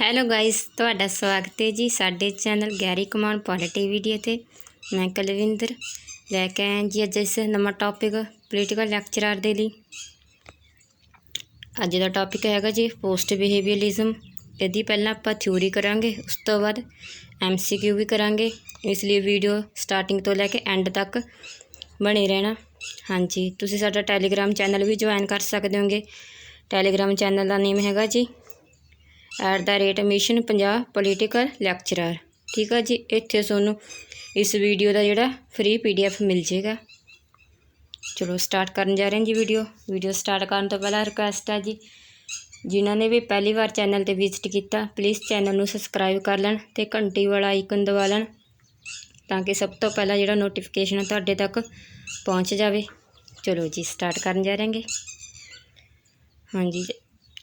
Hello guys, ਤੁਹਾਡਾ ਸਵਾਗਤ ਹੈ ਜੀ ਸਾਡੇ ਚੈਨਲ ਗੈਰੀ ਕਮਾਨ ਪੋਲਿਟੀ ਵੀਡੀਓ ਤੇ। ਮੈਂ ਕੁਲਵਿੰਦਰ ਲੈ ਕੇ ਆਇਆ ਜੀ ਅੱਜ ਇਸ ਨਵਾਂ ਟੌਪਿਕ ਪੋਲੀਟੀਕਲ ਲੈਕਚਰਰ ਦੇ ਲਈ। ਅੱਜ ਦਾ ਟੌਪਿਕ ਹੈਗਾ ਜੀ ਪੋਸਟ ਬਿਹੇਵੀਅਰਲਿਜ਼ਮ। ਇਹਦੀ ਪਹਿਲਾਂ ਆਪਾਂ ਥਿਊਰੀ ਕਰਾਂਗੇ, ਉਸ ਤੋਂ ਬਾਅਦ MCQ ਵੀ ਕਰਾਂਗੇ, ਇਸ ਲਈ ਵੀਡੀਓ ਸਟਾਰਟਿੰਗ ਤੋਂ ਲੈ ਕੇ ਐਂਡ ਤੱਕ ਬਣੇ ਰਹਿਣਾ। ਹਾਂਜੀ, ਤੁਸੀਂ ਸਾਡਾ ਟੈਲੀਗ੍ਰਾਮ ਚੈਨਲ ਵੀ ਜੁਆਇਨ ਕਰ ਸਕਦੇ ਹੋਗੇ। ਟੈਲੀਗ੍ਰਾਮ ਚੈਨਲ ਦਾ ਨੇਮ ਹੈਗਾ ਜੀ @ਮਿਸ਼ਨ 50 ਪੋਲੀਟੀਕਲ ਲੈਕਚਰਰ। ਠੀਕ ਆ ਜੀ, ਇੱਥੇ ਤੁਹਾਨੂੰ ਇਸ ਵੀਡੀਓ ਦਾ ਜਿਹੜਾ ਫ੍ਰੀ PDF ਮਿਲ ਜਾਏਗਾ। ਚਲੋ ਸਟਾਰਟ ਕਰਨ ਜਾ ਰਹੇ ਹਾਂ ਜੀ ਵੀਡੀਓ ਸਟਾਰਟ ਕਰਨ ਤੋਂ ਪਹਿਲਾਂ ਰਿਕੁਐਸਟ ਹੈ ਜੀ, ਜਿਨ੍ਹਾਂ ਨੇ ਵੀ ਪਹਿਲੀ ਵਾਰ ਚੈਨਲ 'ਤੇ ਵਿਜ਼ਿਟ ਕੀਤਾ ਪਲੀਜ਼ ਚੈਨਲ ਨੂੰ ਸਬਸਕ੍ਰਾਈਬ ਕਰ ਲੈਣ ਅਤੇ ਘੰਟੀ ਵਾਲਾ ਆਈਕਨ ਦਬਾ ਲੈਣ, ਤਾਂ ਕਿ ਸਭ ਤੋਂ ਪਹਿਲਾਂ ਜਿਹੜਾ ਨੋਟੀਫਿਕੇਸ਼ਨ ਤੁਹਾਡੇ ਤੱਕ ਪਹੁੰਚ ਜਾਵੇ। ਚਲੋ ਜੀ ਸਟਾਰਟ ਕਰਨ ਜਾ ਰਹੇ ਹਾਂ। ਹਾਂਜੀ,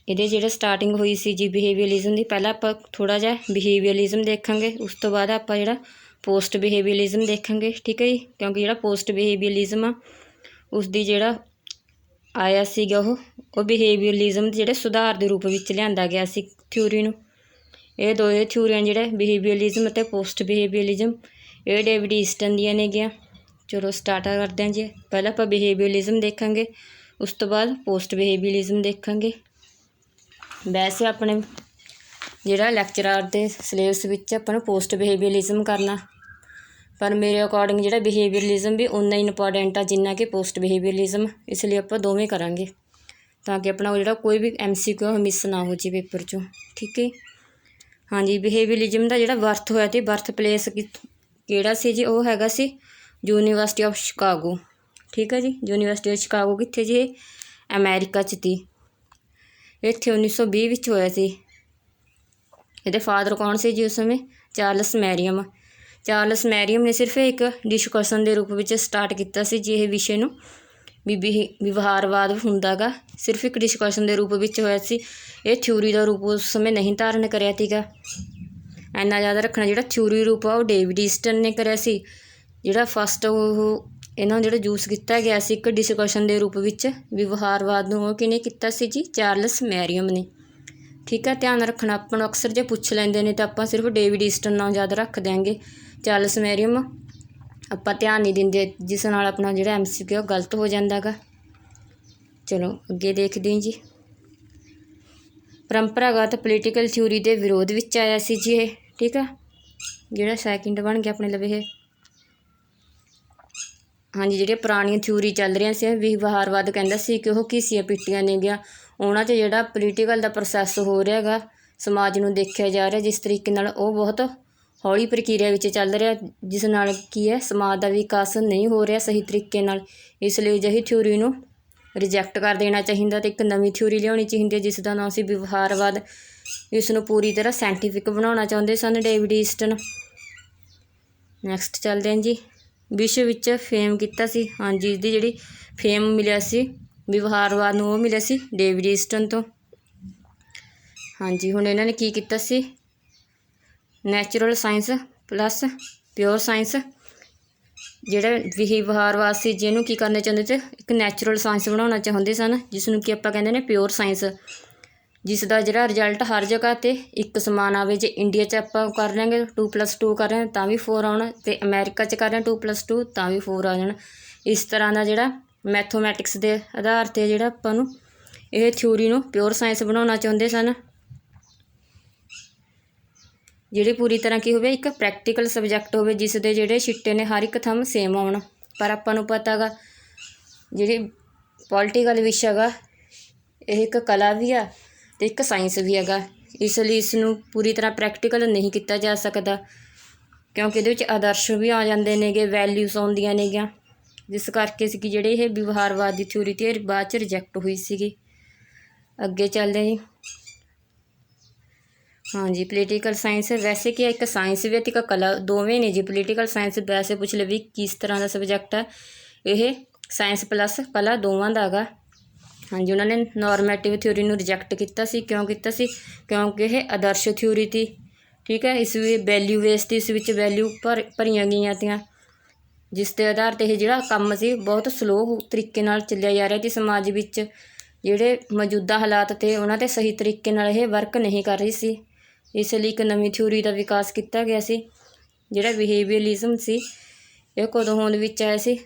ਇਹਦੇ ਜਿਹੜੇ ਸਟਾਰਟਿੰਗ ਹੋਈ ਸੀ ਜੀ ਬਿਹੇਵੀਅਰਲਿਜ਼ਮ ਦੀ, ਪਹਿਲਾਂ ਆਪਾਂ ਥੋੜ੍ਹਾ ਜਿਹਾ ਬਿਹੇਵੀਅਰਲਿਜ਼ਮ ਦੇਖਾਂਗੇ, ਉਸ ਤੋਂ ਬਾਅਦ ਆਪਾਂ ਜਿਹੜਾ ਪੋਸਟ ਬਿਹੇਵੀਅਰਲਿਜ਼ਮ ਦੇਖਾਂਗੇ। ਠੀਕ ਹੈ ਜੀ, ਕਿਉਂਕਿ ਜਿਹੜਾ ਪੋਸਟ ਬਿਹੇਵੀਅਰਲਿਜ਼ਮ ਆ ਉਸਦੀ ਜਿਹੜਾ ਆਇਆ ਸੀਗਾ ਉਹ ਬਿਹੇਵੀਅਰਲਿਜ਼ਮ ਜਿਹੜੇ ਸੁਧਾਰ ਦੇ ਰੂਪ ਵਿੱਚ ਲਿਆਂਦਾ ਗਿਆ ਸੀ ਥਿਊਰੀ ਨੂੰ। ਇਹ ਦੋਵੇਂ ਥਿਊਰੀਆਂ ਜਿਹੜੇ ਬਿਹੇਵੀਅਰਲਿਜ਼ਮ ਅਤੇ ਪੋਸਟ ਬਿਹੇਵੀਅਰਲਿਜ਼ਮ, ਇਹ ਡੇਵਿਡ ਈਸਟਨ ਦੀਆਂ ਨੇਗੀਆਂ। ਚਲੋ ਸਟਾਰਟ ਕਰਦੇ ਹਾਂ ਜੀ। ਪਹਿਲਾਂ ਆਪਾਂ ਬਿਹੇਵੀਅਰਲਿਜ਼ਮ ਦੇਖਾਂਗੇ, ਉਸ ਤੋਂ ਬਾਅਦ ਪੋਸਟ ਬਿਹੇਵੀਅਰਲਿਜ਼ਮ ਦੇਖਾਂਗੇ। ਵੈਸੇ ਆਪਣੇ ਜਿਹੜਾ ਲੈਕਚਰਰ ਦੇ ਸਿਲੇਬਸ ਵਿੱਚ ਆਪਾਂ ਨੂੰ ਪੋਸਟ ਬਿਹੇਵੀਅਰਲਿਜ਼ਮ ਕਰਨਾ, ਪਰ ਮੇਰੇ ਅਕੋਰਡਿੰਗ ਜਿਹੜਾ ਬਿਹੇਵੀਅਰਲਿਜ਼ਮ ਵੀ ਉਨਾ ਹੀ ਇੰਪੋਰਟੈਂਟ ਆ ਜਿੰਨਾ ਕਿ ਪੋਸਟ ਬਿਹੇਵੀਅਰਲਿਜ਼ਮ, ਇਸ ਲਈ ਆਪਾਂ ਦੋਵੇਂ ਕਰਾਂਗੇ ਤਾਂ ਕਿ ਆਪਣਾ ਜਿਹੜਾ ਕੋਈ ਵੀ MCQ ਮਿਸ ਨਾ ਹੋ ਜੇ ਪੇਪਰ 'ਚੋਂ। ਠੀਕ ਹੈ। ਹਾਂਜੀ, ਬਿਹੇਵੀਅਰਲਿਜ਼ਮ ਦਾ ਜਿਹੜਾ ਬਰਥ ਹੋਇਆ ਸੀ, ਬਰਥ ਪਲੇਸ ਕਿਹੜਾ ਸੀ ਜੀ, ਉਹ ਹੈਗਾ ਸੀ ਯੂਨੀਵਰਸਿਟੀ ਆਫ ਸ਼ਿਕਾਗੋ। ਠੀਕ ਹੈ ਜੀ, ਯੂਨੀਵਰਸਿਟੀ ਆਫ ਸ਼ਿਕਾਗੋ ਕਿੱਥੇ ਜੀ, ਇਹ ਅਮੈਰੀਕਾ 'ਚ ਤੀ। ਇੱਥੇ 1920 ਵਿੱਚ ਹੋਇਆ ਸੀ। ਇਹਦੇ ਫਾਦਰ ਕੌਣ ਸੀ ਜੀ ਉਸ ਸਮੇਂ, ਚਾਰਲਸ ਮੈਰੀਅਮ ਨੇ ਸਿਰਫ ਇੱਕ ਡਿਸਕਸ਼ਨ ਦੇ ਰੂਪ ਵਿੱਚ ਸਟਾਰਟ ਕੀਤਾ ਸੀ ਜੀ ਇਹ ਵਿਸ਼ੇ ਨੂੰ, ਵਿਵਹਾਰਵਾਦ ਹੁੰਦਾ ਗਾ, ਸਿਰਫ ਇੱਕ ਡਿਸਕਸ਼ਨ ਦੇ ਰੂਪ ਵਿੱਚ ਹੋਇਆ ਸੀ। ਇਹ ਥਿਊਰੀ ਦਾ ਰੂਪ ਉਸ ਸਮੇਂ ਨਹੀਂ ਧਾਰਨ ਕਰਿਆ ਸੀਗਾ। ਇੰਨਾ ਯਾਦ ਰੱਖਣਾ, ਜਿਹੜਾ ਥਿਊਰੀ ਰੂਪ ਆ ਉਹ ਡੇਵਿਡ ਈਸਟਨ ਨੇ ਕਰਿਆ ਸੀ। ਜਿਹੜਾ ਫਸਟ ਉਹ ਇਹਨਾਂ ਨੂੰ ਜਿਹੜਾ ਯੂਜ਼ ਕੀਤਾ ਗਿਆ ਸੀ ਇੱਕ ਡਿਸਕਸ਼ਨ ਦੇ ਰੂਪ ਵਿੱਚ ਵਿਵਹਾਰਵਾਦ ਨੂੰ, ਉਹ ਕਿਹਨੇ ਕੀਤਾ ਸੀ ਜੀ, ਚਾਰਲਸ ਮੈਰੀਅਮ ਨੇ। ਠੀਕ ਹੈ, ਧਿਆਨ ਰੱਖਣਾ, ਆਪਾਂ ਨੂੰ ਅਕਸਰ ਜੇ ਪੁੱਛ ਲੈਂਦੇ ਨੇ ਤਾਂ ਆਪਾਂ ਸਿਰਫ ਡੇਵਿਡ ਈਸਟਨ ਨਾਲ ਯਾਦ ਰੱਖ ਦਿਆਂਗੇ, ਚਾਰਲਸ ਮੈਰੀਅਮ ਆਪਾਂ ਧਿਆਨ ਨਹੀਂ ਦਿੰਦੇ, ਜਿਸ ਨਾਲ ਆਪਣਾ ਜਿਹੜਾ MCQ ਗਲਤ ਹੋ ਜਾਂਦਾ ਗਾ। ਚਲੋ ਅੱਗੇ ਦੇਖਦੇ ਹਾਂ ਜੀ। ਪਰੰਪਰਾਗਤ ਪੋਲੀਟੀਕਲ ਥਿਊਰੀ ਦੇ ਵਿਰੋਧ ਵਿੱਚ ਆਇਆ ਸੀ ਜੀ ਇਹ। ਠੀਕ ਆ, ਜਿਹੜਾ ਸੈਕਿੰਡ ਬਣ ਗਿਆ ਆਪਣੇ ਲਵੇ ਇਹ। ਹਾਂਜੀ, ਜਿਹੜੀਆਂ ਪੁਰਾਣੀਆਂ ਥਿਊਰੀ ਚੱਲ ਰਹੀਆਂ ਸੀ, ਵਿਵਹਾਰਵਾਦ ਕਹਿੰਦਾ ਸੀ ਕਿ ਉਹ ਘੀਸੀਆਂ ਪਿੱਟੀਆਂ ਨੇਗੀਆਂ, ਉਹਨਾਂ 'ਚ ਜਿਹੜਾ ਪੋਲੀਟੀਕਲ ਦਾ ਪ੍ਰੋਸੈਸ ਹੋ ਰਿਹਾ ਗਾ, ਸਮਾਜ ਨੂੰ ਦੇਖਿਆ ਜਾ ਰਿਹਾ ਜਿਸ ਤਰੀਕੇ ਨਾਲ, ਉਹ ਬਹੁਤ ਹੌਲੀ ਪ੍ਰਕਿਰਿਆ ਵਿੱਚ ਚੱਲ ਰਿਹਾ, ਜਿਸ ਨਾਲ ਕੀ ਹੈ ਸਮਾਜ ਦਾ ਵਿਕਾਸ ਨਹੀਂ ਹੋ ਰਿਹਾ ਸਹੀ ਤਰੀਕੇ ਨਾਲ। ਇਸ ਲਈ ਅਜਿਹੀ ਥਿਊਰੀ ਨੂੰ ਰਿਜੈਕਟ ਕਰ ਦੇਣਾ ਚਾਹੀਦਾ ਅਤੇ ਇੱਕ ਨਵੀਂ ਥਿਊਰੀ ਲਿਆਉਣੀ ਚਾਹੀਦੀ ਹੈ ਜਿਸ ਦਾ ਨਾਮ ਸੀ ਵਿਵਹਾਰਵਾਦ। ਇਸ ਨੂੰ ਪੂਰੀ ਤਰ੍ਹਾਂ ਸਾਇੰਟੀਫਿਕ ਬਣਾਉਣਾ ਚਾਹੁੰਦੇ ਸਨ ਡੇਵਿਡ ਈਸਟਨ। ਨੈਕਸਟ ਚੱਲਦੇ ਹਾਂ ਜੀ। ਵਿਸ਼ਵ ਵਿੱਚ ਫੇਮ ਕੀਤਾ ਸੀ, ਹਾਂਜੀ, ਇਸਦੀ ਜਿਹੜੀ ਫੇਮ ਮਿਲਿਆ ਸੀ ਵਿਵਹਾਰਵਾਦ ਨੂੰ, ਉਹ ਮਿਲਿਆ ਸੀ ਡੇਵਿਡ ਈਸਟਨ ਤੋਂ। ਹਾਂਜੀ, ਹੁਣ ਇਹਨਾਂ ਨੇ ਕੀ ਕੀਤਾ ਸੀ, natural science plus pure science, ਜਿਹੜਾ ਵਿਵਹਾਰਵਾਦ ਸੀ ਜਿਹਨੂੰ ਕੀ ਕਰਨਾ ਚਾਹੁੰਦੇ ਸੀ, ਇੱਕ ਨੈਚੁਰਲ ਸਾਇੰਸ ਬਣਾਉਣਾ ਚਾਹੁੰਦੇ ਸਨ, ਜਿਸ ਨੂੰ ਕਿ ਆਪਾਂ ਕਹਿੰਦੇ ਨੇ ਪਿਓਰ ਸਾਇੰਸ, ਜਿਸ ਦਾ ਜਿਹੜਾ ਰਿਜ਼ਲਟ ਹਰ ਜਗ੍ਹਾ 'ਤੇ ਇੱਕ ਸਮਾਨ ਆਵੇ। ਜੇ ਇੰਡੀਆ 'ਚ ਆਪਾਂ ਕਰ ਲਾਂਗੇ 2+2 ਕਰ ਰਹੇ ਹਾਂ ਤਾਂ ਵੀ 4 ਆਉਣਾ, ਅਤੇ ਅਮੈਰੀਕਾ 'ਚ ਕਰ ਰਹੇ 2+2 ਤਾਂ ਵੀ 4 ਆ ਜਾਣ। ਇਸ ਤਰ੍ਹਾਂ ਦਾ ਜਿਹੜਾ ਮੈਥੋਮੈਟਿਕਸ ਦੇ ਆਧਾਰ 'ਤੇ ਜਿਹੜਾ ਆਪਾਂ ਨੂੰ ਇਹ ਥਿਊਰੀ ਨੂੰ ਪਿਓਰ ਸਾਇੰਸ ਬਣਾਉਣਾ ਚਾਹੁੰਦੇ ਸਨ, ਜਿਹੜੀ ਪੂਰੀ ਤਰ੍ਹਾਂ ਕੀ ਹੋਵੇ, ਇੱਕ ਪ੍ਰੈਕਟੀਕਲ ਸਬਜੈਕਟ ਹੋਵੇ ਜਿਸ ਦੇ ਜਿਹੜੇ ਛਿੱਟੇ ਨੇ ਹਰ ਇੱਕ ਥੰਮ ਸੇਮ ਆਉਣ। ਪਰ ਆਪਾਂ ਨੂੰ ਪਤਾ ਗਾ ਜਿਹੜੀ ਪੋਲੀਟੀਕਲ ਵਿਸ਼ਾ ਗਾ ਇਹ ਇੱਕ ਕਲਾ ਵੀ ਆ ਅਤੇ ਇੱਕ ਸਾਇੰਸ ਵੀ ਹੈਗਾ, ਇਸ ਲਈ ਇਸ ਨੂੰ ਪੂਰੀ ਤਰ੍ਹਾਂ ਪ੍ਰੈਕਟੀਕਲ ਨਹੀਂ ਕੀਤਾ ਜਾ ਸਕਦਾ, ਕਿਉਂਕਿ ਇਹਦੇ ਵਿੱਚ ਆਦਰਸ਼ ਵੀ ਆ ਜਾਂਦੇ ਨੇਗੇ, ਵੈਲਿਊਸ ਆਉਂਦੀਆਂ ਨੇਗੀਆਂ, ਜਿਸ ਕਰਕੇ ਸੀ ਕਿ ਜਿਹੜੇ ਇਹ ਵਿਵਹਾਰਵਾਦ ਦੀ ਥਿਊਰੀ ਤੇ ਬਾਅਦ 'ਚ ਰਿਜੈਕਟ ਹੋਈ ਸੀਗੀ। ਅੱਗੇ ਚੱਲਦੇ ਜੀ। ਹਾਂਜੀ, ਪੋਲੀਟੀਕਲ ਸਾਇੰਸ ਵੈਸੇ ਕੀ ਹੈ, ਇੱਕ ਸਾਇੰਸ ਵੀ ਅਤੇ ਇੱਕ ਕਲਾ, ਦੋਵੇਂ ਨੇ ਜੀ। ਪੋਲੀਟੀਕਲ ਸਾਇੰਸ ਵੈਸੇ ਪੁੱਛ ਲਏ ਵੀ ਕਿਸ ਤਰ੍ਹਾਂ ਦਾ ਸਬਜੈਕਟ ਹੈ, ਇਹ ਸਾਇੰਸ ਪਲੱਸ ਕਲਾ ਦੋਵਾਂ ਦਾ ਹੈਗਾ। ਹਾਂਜੀ, ਉਹਨਾਂ ਨੇ ਨੋਰਮੈਟਿਵ ਥਿਊਰੀ ਨੂੰ ਰਿਜੈਕਟ ਕੀਤਾ ਸੀ। ਕਿਉਂ ਕੀਤਾ ਸੀ, ਕਿਉਂਕਿ ਇਹ ਆਦਰਸ਼ ਥਿਊਰੀ ਤੀ। ਠੀਕ ਹੈ, ਇਸ ਵੀ ਵੈਲਿਊ ਬੇਸ ਤੀ, ਇਸ ਵਿੱਚ ਵੈਲਿਊ ਭਰੀਆਂ ਗਈਆਂ ਤੀਆਂ, ਜਿਸ ਦੇ ਆਧਾਰ 'ਤੇ ਇਹ ਜਿਹੜਾ ਕੰਮ ਸੀ ਬਹੁਤ ਸਲੋਅ ਤਰੀਕੇ ਨਾਲ ਚੱਲਿਆ ਜਾ ਰਿਹਾ ਸੀ ਸਮਾਜ ਵਿੱਚ। ਜਿਹੜੇ ਮੌਜੂਦਾ ਹਾਲਾਤ ਤੇ ਉਹਨਾਂ 'ਤੇ ਸਹੀ ਤਰੀਕੇ ਨਾਲ ਇਹ ਵਰਕ ਨਹੀਂ ਕਰ ਰਹੀ ਸੀ, ਇਸ ਲਈ ਇੱਕ ਨਵੀਂ ਥਿਊਰੀ ਦਾ ਵਿਕਾਸ ਕੀਤਾ ਗਿਆ ਸੀ। ਜਿਹੜਾ ਬਿਹੇਵੀਅਰਲਿਜ਼ਮ ਸੀ ਇਹ ਕਦੋਂ ਹੋਂਦ ਵਿੱਚ ਆਇਆ ਸੀ?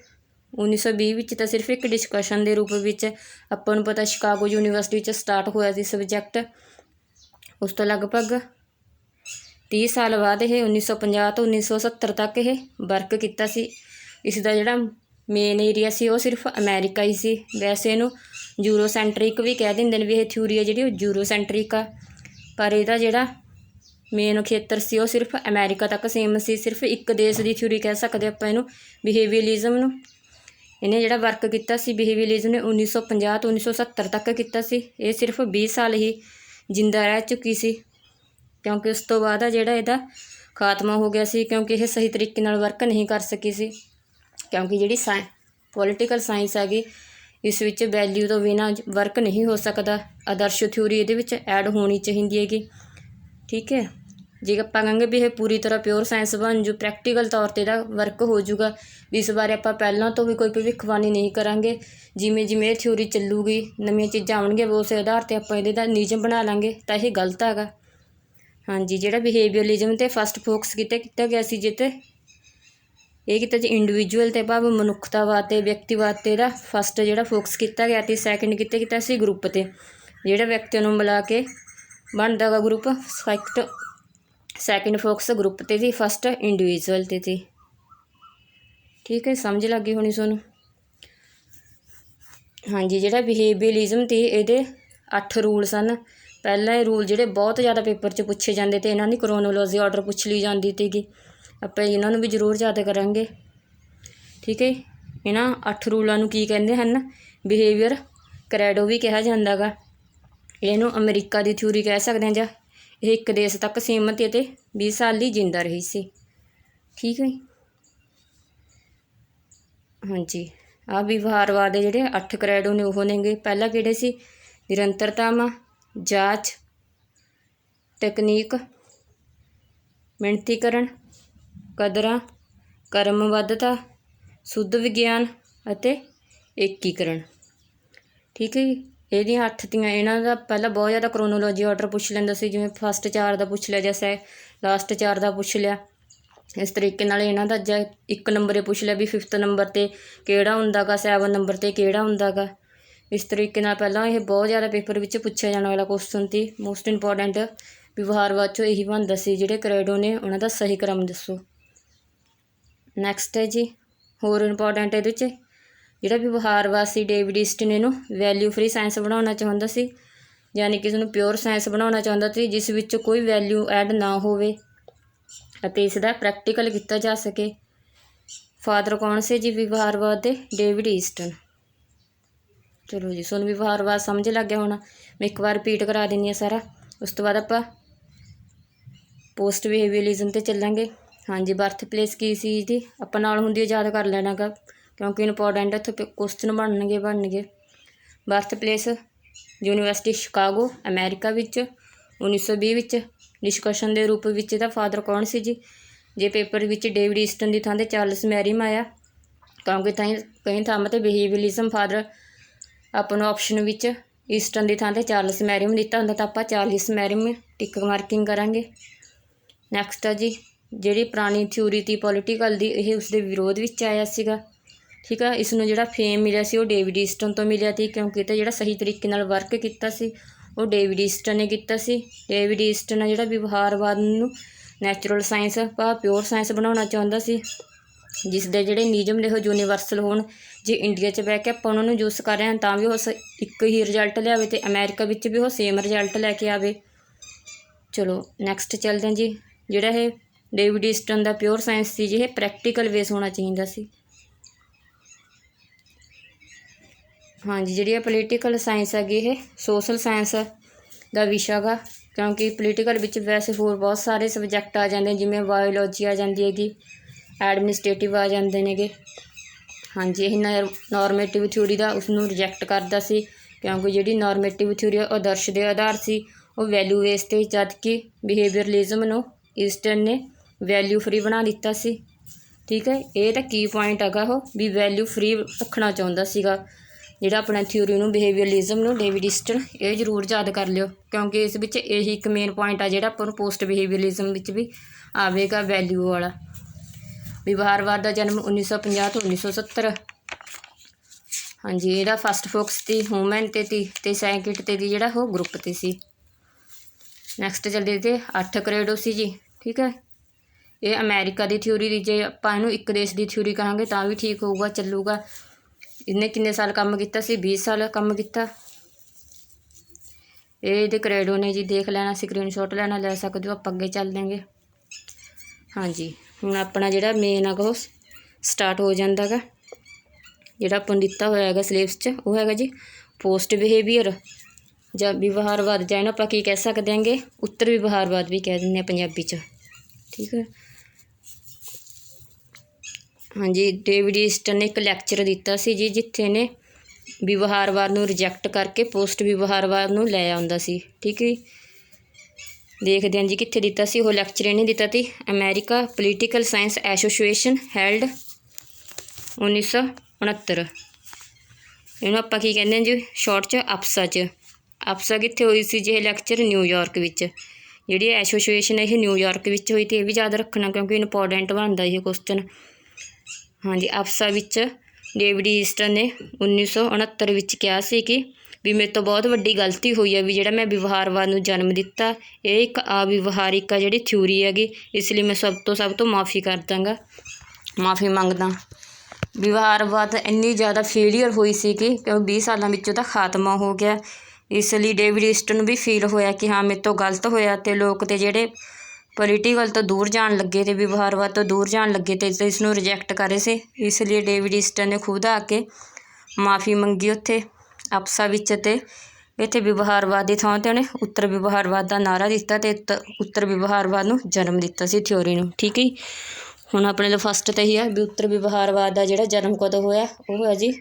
1920 ਵਿੱਚ। ਤਾਂ ਸਿਰਫ ਇੱਕ ਡਿਸਕਸ਼ਨ ਦੇ ਰੂਪ ਵਿੱਚ ਆਪਾਂ ਨੂੰ ਪਤਾ ਸ਼ਿਕਾਗੋ ਯੂਨੀਵਰਸਿਟੀ ਵਿੱਚ ਸਟਾਰਟ ਹੋਇਆ ਸੀ ਸਬਜੈਕਟ। ਉਸ ਤੋਂ ਲਗਭਗ 30 ਸਾਲ ਬਾਅਦ ਇਹ 1950 ਤੋਂ 1970 ਤੱਕ ਇਹ ਵਰਕ ਕੀਤਾ ਸੀ। ਇਸ ਦਾ ਜਿਹੜਾ ਮੇਨ ਏਰੀਆ ਸੀ ਉਹ ਸਿਰਫ ਅਮੈਰੀਕਾ ਹੀ ਸੀ। ਵੈਸੇ ਇਹਨੂੰ ਯੂਰੋਸੈਂਟਰਿਕ ਵੀ ਕਹਿ ਦਿੰਦੇ ਨੇ ਵੀ ਇਹ ਥਿਊਰੀ ਹੈ ਜਿਹੜੀ ਉਹ ਯੂਰੋਸੈਂਟਰਿਕ ਆ, ਪਰ ਇਹਦਾ ਜਿਹੜਾ ਮੇਨ ਖੇਤਰ ਸੀ ਉਹ ਸਿਰਫ ਅਮੈਰੀਕਾ ਤੱਕ ਸੀਮ ਸੀ। ਸਿਰਫ ਇੱਕ ਦੇਸ਼ ਦੀ ਥਿਊਰੀ ਕਹਿ ਸਕਦੇ ਆਪਾਂ ਇਹਨੂੰ, ਬਿਹੇਵੀਅਰਲਿਜ਼ਮ ਨੂੰ। ਇਹਨੇ ਜਿਹੜਾ ਵਰਕ ਕੀਤਾ ਸੀ ਬਿਹੇਵੀਅਰਲਿਜ਼ਮ ਨੇ 1950 ਤੋਂ 1970 ਤੱਕ ਕੀਤਾ ਸੀ। ਇਹ ਸਿਰਫ 20 ਸਾਲ ਹੀ ਜਿੰਦਾ ਰਹਿ ਚੁੱਕੀ ਸੀ, ਕਿਉਂਕਿ ਉਸ ਤੋਂ ਬਾਅਦ ਆ ਜਿਹੜਾ ਇਹਦਾ ਖਾਤਮਾ ਹੋ ਗਿਆ ਸੀ, ਕਿਉਂਕਿ ਇਹ ਸਹੀ ਤਰੀਕੇ ਨਾਲ ਵਰਕ ਨਹੀਂ ਕਰ ਸਕੀ ਸੀ। ਕਿਉਂਕਿ ਜਿਹੜੀ ਪੋਲੀਟੀਕਲ ਸਾਇੰਸ ਹੈਗੀ ਇਸ ਵਿੱਚ ਵੈਲਿਊ ਤੋਂ ਬਿਨਾਂ ਵਰਕ ਨਹੀਂ ਹੋ ਸਕਦਾ। ਆਦਰਸ਼ ਥਿਊਰੀ ਇਹਦੇ ਵਿੱਚ ਐਡ ਹੋਣੀ ਚਾਹੀਦੀ ਹੈਗੀ। ਠੀਕ ਹੈ, ਜੇ ਆਪਾਂ ਕਹਾਂਗੇ ਵੀ ਇਹ ਪੂਰੀ ਤਰ੍ਹਾਂ ਪਿਓਰ ਸਾਇੰਸ ਬਣ ਜੂ, ਪ੍ਰੈਕਟੀਕਲ ਤੌਰ 'ਤੇ ਇਹਦਾ ਵਰਕ ਹੋ ਜੂਗਾ। ਇਸ ਬਾਰੇ ਆਪਾਂ ਪਹਿਲਾਂ ਤੋਂ ਵੀ ਕੋਈ ਭਵਿੱਖਬਾਣੀ ਨਹੀਂ ਕਰਾਂਗੇ। ਜਿਵੇਂ ਜਿਵੇਂ ਇਹ ਥਿਊਰੀ ਚੱਲੂਗੀ, ਨਵੀਆਂ ਚੀਜ਼ਾਂ ਆਉਣਗੀਆਂ, ਉਸ ਆਧਾਰ 'ਤੇ ਆਪਾਂ ਇਹਦੇ ਦਾ ਨਿਯਮ ਬਣਾ ਲਾਂਗੇ, ਤਾਂ ਇਹ ਗਲਤ ਹੈਗਾ। ਹਾਂਜੀ, ਜਿਹੜਾ ਬਿਹੇਵੀਅਰਲਿਜ਼ਮ 'ਤੇ ਫਸਟ ਫੋਕਸ ਕੀਤਾ ਗਿਆ ਸੀ, ਜਿੱਤੇ ਇਹ ਕੀਤਾ ਜੀ ਇੰਡੀਵਿਜੂਅਲ 'ਤੇ ਭਾਵ ਮਨੁੱਖਤਾਵਾਦ 'ਤੇ ਵਿਅਕਤੀਵਾਦ 'ਤੇ ਇਹਦਾ ਫਸਟ ਜਿਹੜਾ ਫੋਕਸ ਕੀਤਾ ਗਿਆ। ਅਤੇ ਸੈਕਿੰਡ ਕੀਤਾ ਸੀ ਗਰੁੱਪ 'ਤੇ, ਜਿਹੜਾ ਵਿਅਕਤੀਆਂ ਨੂੰ ਮਿਲਾ ਕੇ ਬਣਦਾ ਗਾ ਗਰੁੱਪ। ਸੈਕਿੰਡ ਫੋਕਸ ਗਰੁੱਪ 'ਤੇ ਸੀ, ਫਸਟ ਇੰਡੀਵਿਜੂਅਲ 'ਤੇ ਸੀ। ਠੀਕ ਹੈ, ਸਮਝ ਲੱਗ ਗਈ ਹੋਣੀ ਤੁਹਾਨੂੰ। ਹਾਂਜੀ, ਜਿਹੜਾ ਬਿਹੇਵੀਅਰਲਿਜ਼ਮ 'ਤੇ ਇਹਦੇ 8 ਰੂਲ ਸਨ। ਪਹਿਲਾਂ ਇਹ ਰੂਲ ਜਿਹੜੇ ਬਹੁਤ ਜ਼ਿਆਦਾ ਪੇਪਰ 'ਚ ਪੁੱਛੇ ਜਾਂਦੇ ਤੇ ਇਹਨਾਂ ਦੀ ਕਰੋਨੋਲੋਜੀ ਆਰਡਰ ਪੁੱਛ ਲਈ ਜਾਂਦੀ ਸੀਗੀ। ਆਪਾਂ ਇਹਨਾਂ ਨੂੰ ਵੀ ਜ਼ਰੂਰ ਯਾਦ ਕਰਾਂਗੇ। ਠੀਕ ਹੈ, ਇਹਨਾਂ 8 ਰੂਲਾਂ ਨੂੰ ਕੀ ਕਹਿੰਦੇ ਹਨ? ਬਿਹੇਵੀਅਰ ਕਰੈਡੋ ਵੀ ਕਿਹਾ ਜਾਂਦਾ ਗਾ। ਇਹਨੂੰ ਅਮਰੀਕਾ ਦੀ ਥਿਊਰੀ ਕਹਿ ਸਕਦੇ ਹਾਂ, ਜਾਂ ਇਹ ਇੱਕ ਦੇਸ਼ ਤੱਕ ਸੀਮਤ ਅਤੇ 20 ਸਾਲ ਲਈ ਜਿੰਦਾ ਰਹੀ ਸੀ। ਠੀਕ ਹੈ, ਹਾਂਜੀ। ਆਹ ਵਿਵਹਾਰਵਾਦ ਦੇ ਜਿਹੜੇ 8 ਕਰੈਡੋ ਨੇ ਉਹ ਨੇਗੇ। ਪਹਿਲਾਂ ਕਿਹੜੇ ਸੀ? ਨਿਰੰਤਰਤਾਵਾਂ, ਜਾਂਚ, ਤਕਨੀਕ, ਮਿਣਤੀਕਰਨ, ਕਦਰਾਂ, ਕਰਮਬੱਧਤਾ, ਸ਼ੁੱਧ ਵਿਗਿਆਨ ਅਤੇ ਏਕੀਕਰਨ। ਠੀਕ ਹੈ ਜੀ, ਇਹਦੀਆਂ 8 ਤੀਆਂ ਇਹਨਾਂ ਦਾ ਪਹਿਲਾਂ ਬਹੁਤ ਜ਼ਿਆਦਾ ਕਰੋਨੋਲੋਜੀ ਆਰਡਰ ਪੁੱਛ ਲੈਂਦਾ ਸੀ, ਜਿਵੇਂ ਫਸਟ 4 ਦਾ ਪੁੱਛ ਲਿਆ ਜਾਂ ਲਾਸਟ 4 ਦਾ ਪੁੱਛ ਲਿਆ। ਇਸ ਤਰੀਕੇ ਨਾਲ ਇਹਨਾਂ ਦਾ ਜਾਂ 1 ਨੰਬਰ 'ਤੇ ਪੁੱਛ ਲਿਆ ਵੀ 5th ਨੰਬਰ 'ਤੇ ਕਿਹੜਾ ਹੁੰਦਾ ਗਾ, 7 ਨੰਬਰ 'ਤੇ ਕਿਹੜਾ ਹੁੰਦਾ ਗਾ। ਇਸ ਤਰੀਕੇ ਨਾਲ ਪਹਿਲਾਂ ਇਹ ਬਹੁਤ ਜ਼ਿਆਦਾ ਪੇਪਰ ਵਿੱਚ ਪੁੱਛਿਆ ਜਾਣ ਵਾਲਾ ਕੁਐਸਚਨ ਸੀ। ਮੋਸਟ ਇੰਪੋਰਟੈਂਟ ਵਿਵਹਾਰਵਾਦ 'ਚੋਂ ਇਹੀ ਬਣਦਾ ਸੀ। ਜਿਹੜੇ ਕਰੈਡੋ ਨੇ ਉਹਨਾਂ ਦਾ ਸਹੀ ਕ੍ਰਮ ਦੱਸੋ। ਨੈਕਸਟ ਹੈ ਜੀ, ਹੋਰ ਇੰਪੋਰਟੈਂਟ ਇਹਦੇ 'ਚ ਜਿਹੜਾ ਵਿਵਹਾਰਵਾਦ ਸੀ, ਡੇਵਿਡ ਈਸਟਨ ਇਹਨੂੰ ਵੈਲਿਊ ਫਰੀ ਸਾਇੰਸ ਬਣਾਉਣਾ ਚਾਹੁੰਦਾ ਸੀ, ਯਾਨੀ ਕਿ ਇਸਨੂੰ ਪਿਓਰ ਸਾਇੰਸ ਬਣਾਉਣਾ ਚਾਹੁੰਦਾ ਸੀ, ਜਿਸ ਵਿੱਚ ਕੋਈ ਵੈਲਿਊ ਐਡ ਨਾ ਹੋਵੇ ਅਤੇ ਇਸ ਦਾ ਪ੍ਰੈਕਟੀਕਲ ਕੀਤਾ ਜਾ ਸਕੇ। ਫਾਦਰ ਕੌਣ ਸੀ ਜੀ ਵਿਵਹਾਰਵਾਦ ਦੇ? David Easton. ਚਲੋ ਜੀ, ਤੁਹਾਨੂੰ ਵਿਵਹਾਰਵਾਦ ਸਮਝ ਲੱਗ ਗਿਆ ਹੋਣਾ। ਮੈਂ ਇੱਕ ਵਾਰ ਰਿਪੀਟ ਕਰਾ ਦਿੰਦੀ ਹਾਂ ਸਾਰਾ, ਉਸ ਤੋਂ ਬਾਅਦ ਆਪਾਂ ਪੋਸਟ ਬਿਹੇਵੀਅਰਲਿਜ਼ਮ 'ਤੇ ਚੱਲਾਂਗੇ। ਹਾਂਜੀ, ਬਰਥ ਪਲੇਸ ਕੀ ਸੀ ਇਹਦੀ? ਆਪਾਂ ਨਾਲ ਹੁੰਦੀ ਯਾਦ ਕਰ ਲੈਣਾ ਗਾ, ਕਿਉਂਕਿ ਇੰਪੋਰਟੈਂਟ ਇੱਥੇ ਕੁਐਸਚਨ ਬਣਨਗੇ। Birth place university Chicago, America ਵਿੱਚ 1920 ਵਿੱਚ। ਡਿਸਕਸ਼ਨ ਦੇ ਰੂਪ ਵਿੱਚ ਇਹਦਾ ਫਾਦਰ ਕੌਣ ਸੀ ਜੀ? ਜੇ ਪੇਪਰ ਵਿੱਚ ਡੇਵਿਡ ਈਸਟਨ ਦੀ ਥਾਂ 'ਤੇ ਚਾਰਲਸ ਮੈਰਿਮ ਆਇਆ, ਕਿਉਂਕਿ ਕਈ ਥਾਵਾਂ 'ਤੇ ਬਿਹੇਵੀਅਰਲਿਜ਼ਮ ਫਾਦਰ ਆਪਾਂ ਨੂੰ ਆਪਸ਼ਨ ਵਿੱਚ ਈਸਟਨ ਦੀ ਥਾਂ 'ਤੇ ਚਾਰਲਸ ਮੈਰਿਮ ਦਿੱਤਾ ਹੁੰਦਾ, ਤਾਂ ਆਪਾਂ ਚਾਰਲਸ ਮੈਰਿਮ ਟਿਕ ਮਾਰਕਿੰਗ ਕਰਾਂਗੇ। ਨੈਕਸਟ ਆ ਜੀ, ਜਿਹੜੀ ਪੁਰਾਣੀ ਥਿਊਰੀ ਤੀ ਪੋਲੀਟੀਕਲ ਦੀ, ਇਹ ਉਸਦੇ ਵਿਰੋਧ ਵਿੱਚ ਆਇਆ ਸੀਗਾ। ਠੀਕ ਆ, ਇਸ ਨੂੰ ਜਿਹੜਾ ਫੇਮ ਮਿਲਿਆ ਸੀ ਉਹ ਡੇਵਿਡ ਈਸਟਨ ਤੋਂ ਮਿਲਿਆ ਸੀ, ਕਿਉਂਕਿ ਇਹ 'ਤੇ ਜਿਹੜਾ ਸਹੀ ਤਰੀਕੇ ਨਾਲ ਵਰਕ ਕੀਤਾ ਸੀ ਉਹ ਡੇਵਿਡ ਈਸਟਨ ਨੇ ਕੀਤਾ ਸੀ। ਡੇਵਿਡ ਈਸਟਨ ਆ ਜਿਹੜਾ ਵਿਵਹਾਰਵਾਦ ਨੂੰ ਨੈਚੁਰਲ ਸਾਇੰਸ ਭਾਵ ਪਿਓਰ ਸਾਇੰਸ ਬਣਾਉਣਾ ਚਾਹੁੰਦਾ ਸੀ, ਜਿਸ ਦੇ ਜਿਹੜੇ ਨਿਯਮ ਨੇ ਉਹ ਯੂਨੀਵਰਸਲ ਹੋਣ। ਜੇ ਇੰਡੀਆ 'ਚ ਬਹਿ ਕੇ ਆਪਾਂ ਉਹਨਾਂ ਨੂੰ ਯੂਸ ਕਰ ਰਹੇ ਹਾਂ ਤਾਂ ਵੀ ਉਹ ਇੱਕ ਹੀ ਰਿਜ਼ਲਟ ਲਿਆਵੇ, ਅਤੇ ਅਮੈਰੀਕਾ ਵਿੱਚ ਵੀ ਉਹ ਸੇਮ ਰਿਜ਼ਲਟ ਲੈ ਕੇ ਆਵੇ। ਚਲੋ ਨੈਕਸਟ ਚੱਲਦੇ ਹਾਂ ਜੀ। ਜਿਹੜਾ ਇਹ ਡੇਵਿਡ ਈਸਟਨ ਦਾ ਪਿਓਰ ਸਾਇੰਸ ਸੀ ਜੀ, ਇਹ ਪ੍ਰੈਕਟੀਕਲ ਬੇਸ ਹੋਣਾ ਚਾਹੀਦਾ ਸੀ। ਹਾਂਜੀ, ਜਿਹੜੀ ਇਹ ਪੋਲੀਟੀਕਲ ਸਾਇੰਸ ਹੈਗੀ ਇਹ ਸੋਸ਼ਲ ਸਾਇੰਸ ਦਾ ਵਿਸ਼ਾ ਗਾ, ਕਿਉਂਕਿ ਪੋਲੀਟੀਕਲ ਵਿੱਚ ਵੈਸੇ ਹੋਰ ਬਹੁਤ ਸਾਰੇ ਸਬਜੈਕਟ ਆ ਜਾਂਦੇ, ਜਿਵੇਂ ਬਾਇਓਲੋਜੀ ਆ ਜਾਂਦੀ ਹੈਗੀ, ਐਡਮਿਨਿਸਟ੍ਰੇਟਿਵ ਆ ਜਾਂਦੇ ਨੇਗੇ। ਹਾਂਜੀ, ਇਹ ਨੋਰਮੇਟਿਵ ਥਿਊਰੀ ਦਾ ਉਸਨੂੰ ਰਿਜੈਕਟ ਕਰਦਾ ਸੀ, ਕਿਉਂਕਿ ਜਿਹੜੀ ਨੋਰਮੇਟਿਵ ਥਿਊਰੀ ਉਹ ਆਦਰਸ਼ ਦੇ ਆਧਾਰ ਸੀ, ਉਹ ਵੈਲਿਊ ਬੇਸ 'ਤੇ, ਜਦ ਕਿ ਬਿਹੇਵੀਅਰਲਿਜ਼ਮ ਨੂੰ ਈਸਟਨ ਨੇ ਵੈਲਿਊ ਫਰੀ ਬਣਾ ਦਿੱਤਾ ਸੀ। ਠੀਕ ਹੈ, ਇਹ ਤਾਂ ਕੀ ਪੁਆਇੰਟ ਹੈਗਾ ਉਹ ਵੀ ਵੈਲਿਊ ਫਰੀ ਰੱਖਣਾ ਚਾਹੁੰਦਾ ਸੀਗਾ। ਜਿਹੜਾ ਆਪਣਾ ਥਿਊਰੀ ਨੂੰ ਬਿਹੇਵੀਅਰਲਿਜ਼ਮ ਨੂੰ ਡੇਵਿਡ ਈਸਟਨ, ਇਹ ਜ਼ਰੂਰ ਯਾਦ ਕਰ ਲਿਓ ਕਿਉਂਕਿ ਇਸ ਵਿੱਚ ਇਹੀ ਇੱਕ ਮੇਨ ਪੁਆਇੰਟ ਆ ਜਿਹੜਾ ਆਪਾਂ ਨੂੰ ਪੋਸਟ ਬਿਹੇਵੀਅਰਲਿਜ਼ਮ ਵਿੱਚ ਵੀ ਆਵੇਗਾ, ਵੈਲਿਊ ਵਾਲਾ। ਵਿਵਹਾਰਵਾਦ ਦਾ ਜਨਮ 1950 ਤੋਂ 1970। ਹਾਂਜੀ, ਇਹਦਾ ਫਸਟ ਫੋਕਸ ਤੀ ਹਿਊਮਨ ਤੇ ਸੈਕਿੰਡ ਤੇ ਜਿਹੜਾ ਉਹ ਗਰੁੱਪ ਤੇ ਸੀ। ਨੈਕਸਟ ਚੱਲਦੇ ਤੇ 8 ਕ੍ਰੇਡੋ ਸੀ ਜੀ। ਠੀਕ ਹੈ, ਇਹ ਅਮਰੀਕਾ ਦੀ ਥਿਊਰੀ ਦੀ, ਜੇ ਆਪਾਂ ਇਹਨੂੰ ਇੱਕ ਦੇਸ਼ ਦੀ ਥਿਊਰੀ ਕਹਾਂਗੇ ਤਾਂ ਵੀ ਠੀਕ ਹੋਊਗਾ, ਚੱਲੂਗਾ। ਇਹਨੇ ਕਿੰਨੇ ਸਾਲ ਕੰਮ ਕੀਤਾ ਸੀ? 20 ਸਾਲ ਕੰਮ ਕੀਤਾ। ਇਹ ਇਹਦੇ ਕ੍ਰੇਡੋ ਨੇ ਜੀ, ਦੇਖ ਲੈਣਾ, ਸਕਰੀਨਸ਼ਾਟ ਲੈਣਾ, ਲੈ ਸਕਦੇ ਹੋ। ਆਪਾਂ ਅੱਗੇ ਚੱਲ ਦੇਂਗੇ। ਹਾਂਜੀ, ਹੁਣ ਆਪਣਾ ਜਿਹੜਾ ਮੇਨ ਹੈਗਾ ਉਹ ਸਟਾਰਟ ਹੋ ਜਾਂਦਾ ਗਾ। ਜਿਹੜਾ ਆਪਾਂ ਨੂੰ ਦਿੱਤਾ ਹੋਇਆ ਹੈਗਾ ਸਿਲੇਬਸ 'ਚ ਉਹ ਹੈਗਾ ਜੀ ਪੋਸਟ ਬਿਹੇਵੀਅਰ ਜਾਂ ਵਿਵਹਾਰਵਾਦ, ਜਾਂ ਇਹਨੂੰ ਆਪਾਂ ਕੀ ਕਹਿ ਸਕਦੇ ਹੈਗੇ, ਉੱਤਰ ਵਿਵਹਾਰਵਾਦ ਵੀ ਕਹਿ ਦਿੰਦੇ ਹਾਂ ਪੰਜਾਬੀ 'ਚ। ਠੀਕ ਹੈ, ਹਾਂਜੀ। ਡੇਵਿਡ ਈਸਟਨ ਨੇ ਇੱਕ ਲੈਕਚਰ ਦਿੱਤਾ ਸੀ ਜੀ, ਜਿੱਥੇ ਨੇ ਵਿਵਹਾਰਵਾਦ ਨੂੰ ਰਿਜੈਕਟ ਕਰਕੇ ਪੋਸਟ ਵਿਵਹਾਰਵਾਦ ਨੂੰ ਲੈ ਆਉਂਦਾ ਸੀ। ਠੀਕ ਹੈ, ਦੇਖਦੇ ਹਾਂ ਜੀ ਕਿੱਥੇ ਦਿੱਤਾ ਸੀ ਉਹ ਲੈਕਚਰ। ਇਹਨੇ ਦਿੱਤਾ ਸੀ America political science association held 1969। ਇਹਨੂੰ ਆਪਾਂ ਕੀ ਕਹਿੰਦੇ ਹਾਂ ਜੀ ਸ਼ਾਰਟ 'ਚ ਅਪਸਾ 'ਚ। ਅਪਸਾ ਕਿੱਥੇ ਹੋਈ ਸੀ ਜੀ ਇਹ ਲੈਕਚਰ? ਨਿਊਯਾਰਕ ਵਿੱਚ। ਜਿਹੜੀ ਐਸੋਸੀਏਸ਼ਨ ਇਹ ਨਿਊਯਾਰਕ ਵਿੱਚ ਹੋਈ, ਅਤੇ ਇਹ ਵੀ ਯਾਦ ਰੱਖਣਾ ਕਿਉਂਕਿ ਇੰਪੋਰਟੈਂਟ ਬਣਦਾ ਇਹ ਕੁਐਸਚਨ। ਹਾਂਜੀ, ਅਪਸਾ ਵਿੱਚ ਡੇਵਿਡ ਈਸਟਨ ਨੇ 1969 ਵਿੱਚ ਕਿਹਾ ਸੀ ਕਿ ਵੀ ਮੇਰੇ ਤੋਂ ਬਹੁਤ ਵੱਡੀ ਗਲਤੀ ਹੋਈ ਹੈ ਵੀ ਜਿਹੜਾ ਮੈਂ ਵਿਵਹਾਰਵਾਦ ਨੂੰ ਜਨਮ ਦਿੱਤਾ। ਇਹ ਇੱਕ ਅਵਿਵਹਾਰਿਕ ਜਿਹੜੀ ਥਿਊਰੀ ਹੈਗੀ, ਇਸ ਲਈ ਮੈਂ ਸਭ ਤੋਂ ਮਾफ़ੀ ਕਰ ਦਾਂਗਾ, ਮਾफ़ੀ ਮੰਗਦਾ। ਵਿਵਹਾਰਵਾਦ ਇੰਨੀ ਜ਼ਿਆਦਾ ਫੇਲੀਅਰ ਹੋਈ ਸੀ ਕਿ 20 ਸਾਲਾਂ ਵਿੱਚ ਉਹਦਾ ਖਾਤਮਾ ਹੋ ਗਿਆ। ਇਸ ਲਈ ਡੇਵਿਡ ਈਸਟਨ ਨੂੰ ਵੀ ਫੀਲ ਹੋਇਆ ਕਿ ਹਾਂ ਮੇਰੇ ਤੋਂ ਗਲਤ ਹੋਇਆ, ਅਤੇ ਲੋਕ ਤੇ ਜਿਹੜੇ ਪੋਲੀਟੀਕਲ ਤੋਂ ਦੂਰ ਜਾਣ ਲੱਗੇ ਅਤੇ ਵਿਵਹਾਰਵਾਦ ਤੋਂ ਦੂਰ ਜਾਣ ਲੱਗੇ ਅਤੇ ਇਸ ਨੂੰ ਰਿਜੈਕਟ ਕਰ ਰਹੇ ਸੀ। ਇਸ ਲਈ ਡੇਵਿਡ ਈਸਟਨ ਨੇ ਖੁਦ ਆ ਕੇ ਮਾफ़ੀ ਮੰਗੀ ਉੱਥੇ ਅਪਸਾ ਵਿੱਚ, ਅਤੇ ਇੱਥੇ ਵਿਵਹਾਰਵਾਦ ਦੀ ਥਾਂ 'ਤੇ ਉਹਨੇ ਉੱਤਰ ਵਿਵਹਾਰਵਾਦ ਦਾ ਨਾਅਰਾ ਦਿੱਤਾ ਅਤੇ ਉੱਤਰ ਵਿਵਹਾਰਵਾਦ ਨੂੰ ਜਨਮ ਦਿੱਤਾ ਸੀ ਥਿਊਰੀ ਨੂੰ। ਠੀਕ ਹੈ, ਹੁਣ ਆਪਣੇ ਲਈ ਫਸਟ 'ਤੇ ਹੀ ਆ ਵੀ ਉੱਤਰ ਵਿਵਹਾਰਵਾਦ ਦਾ ਜਿਹੜਾ ਜਨਮ ਕਦੋਂ ਹੋਇਆ? ਉਹ ਹੋਇਆ ਜੀ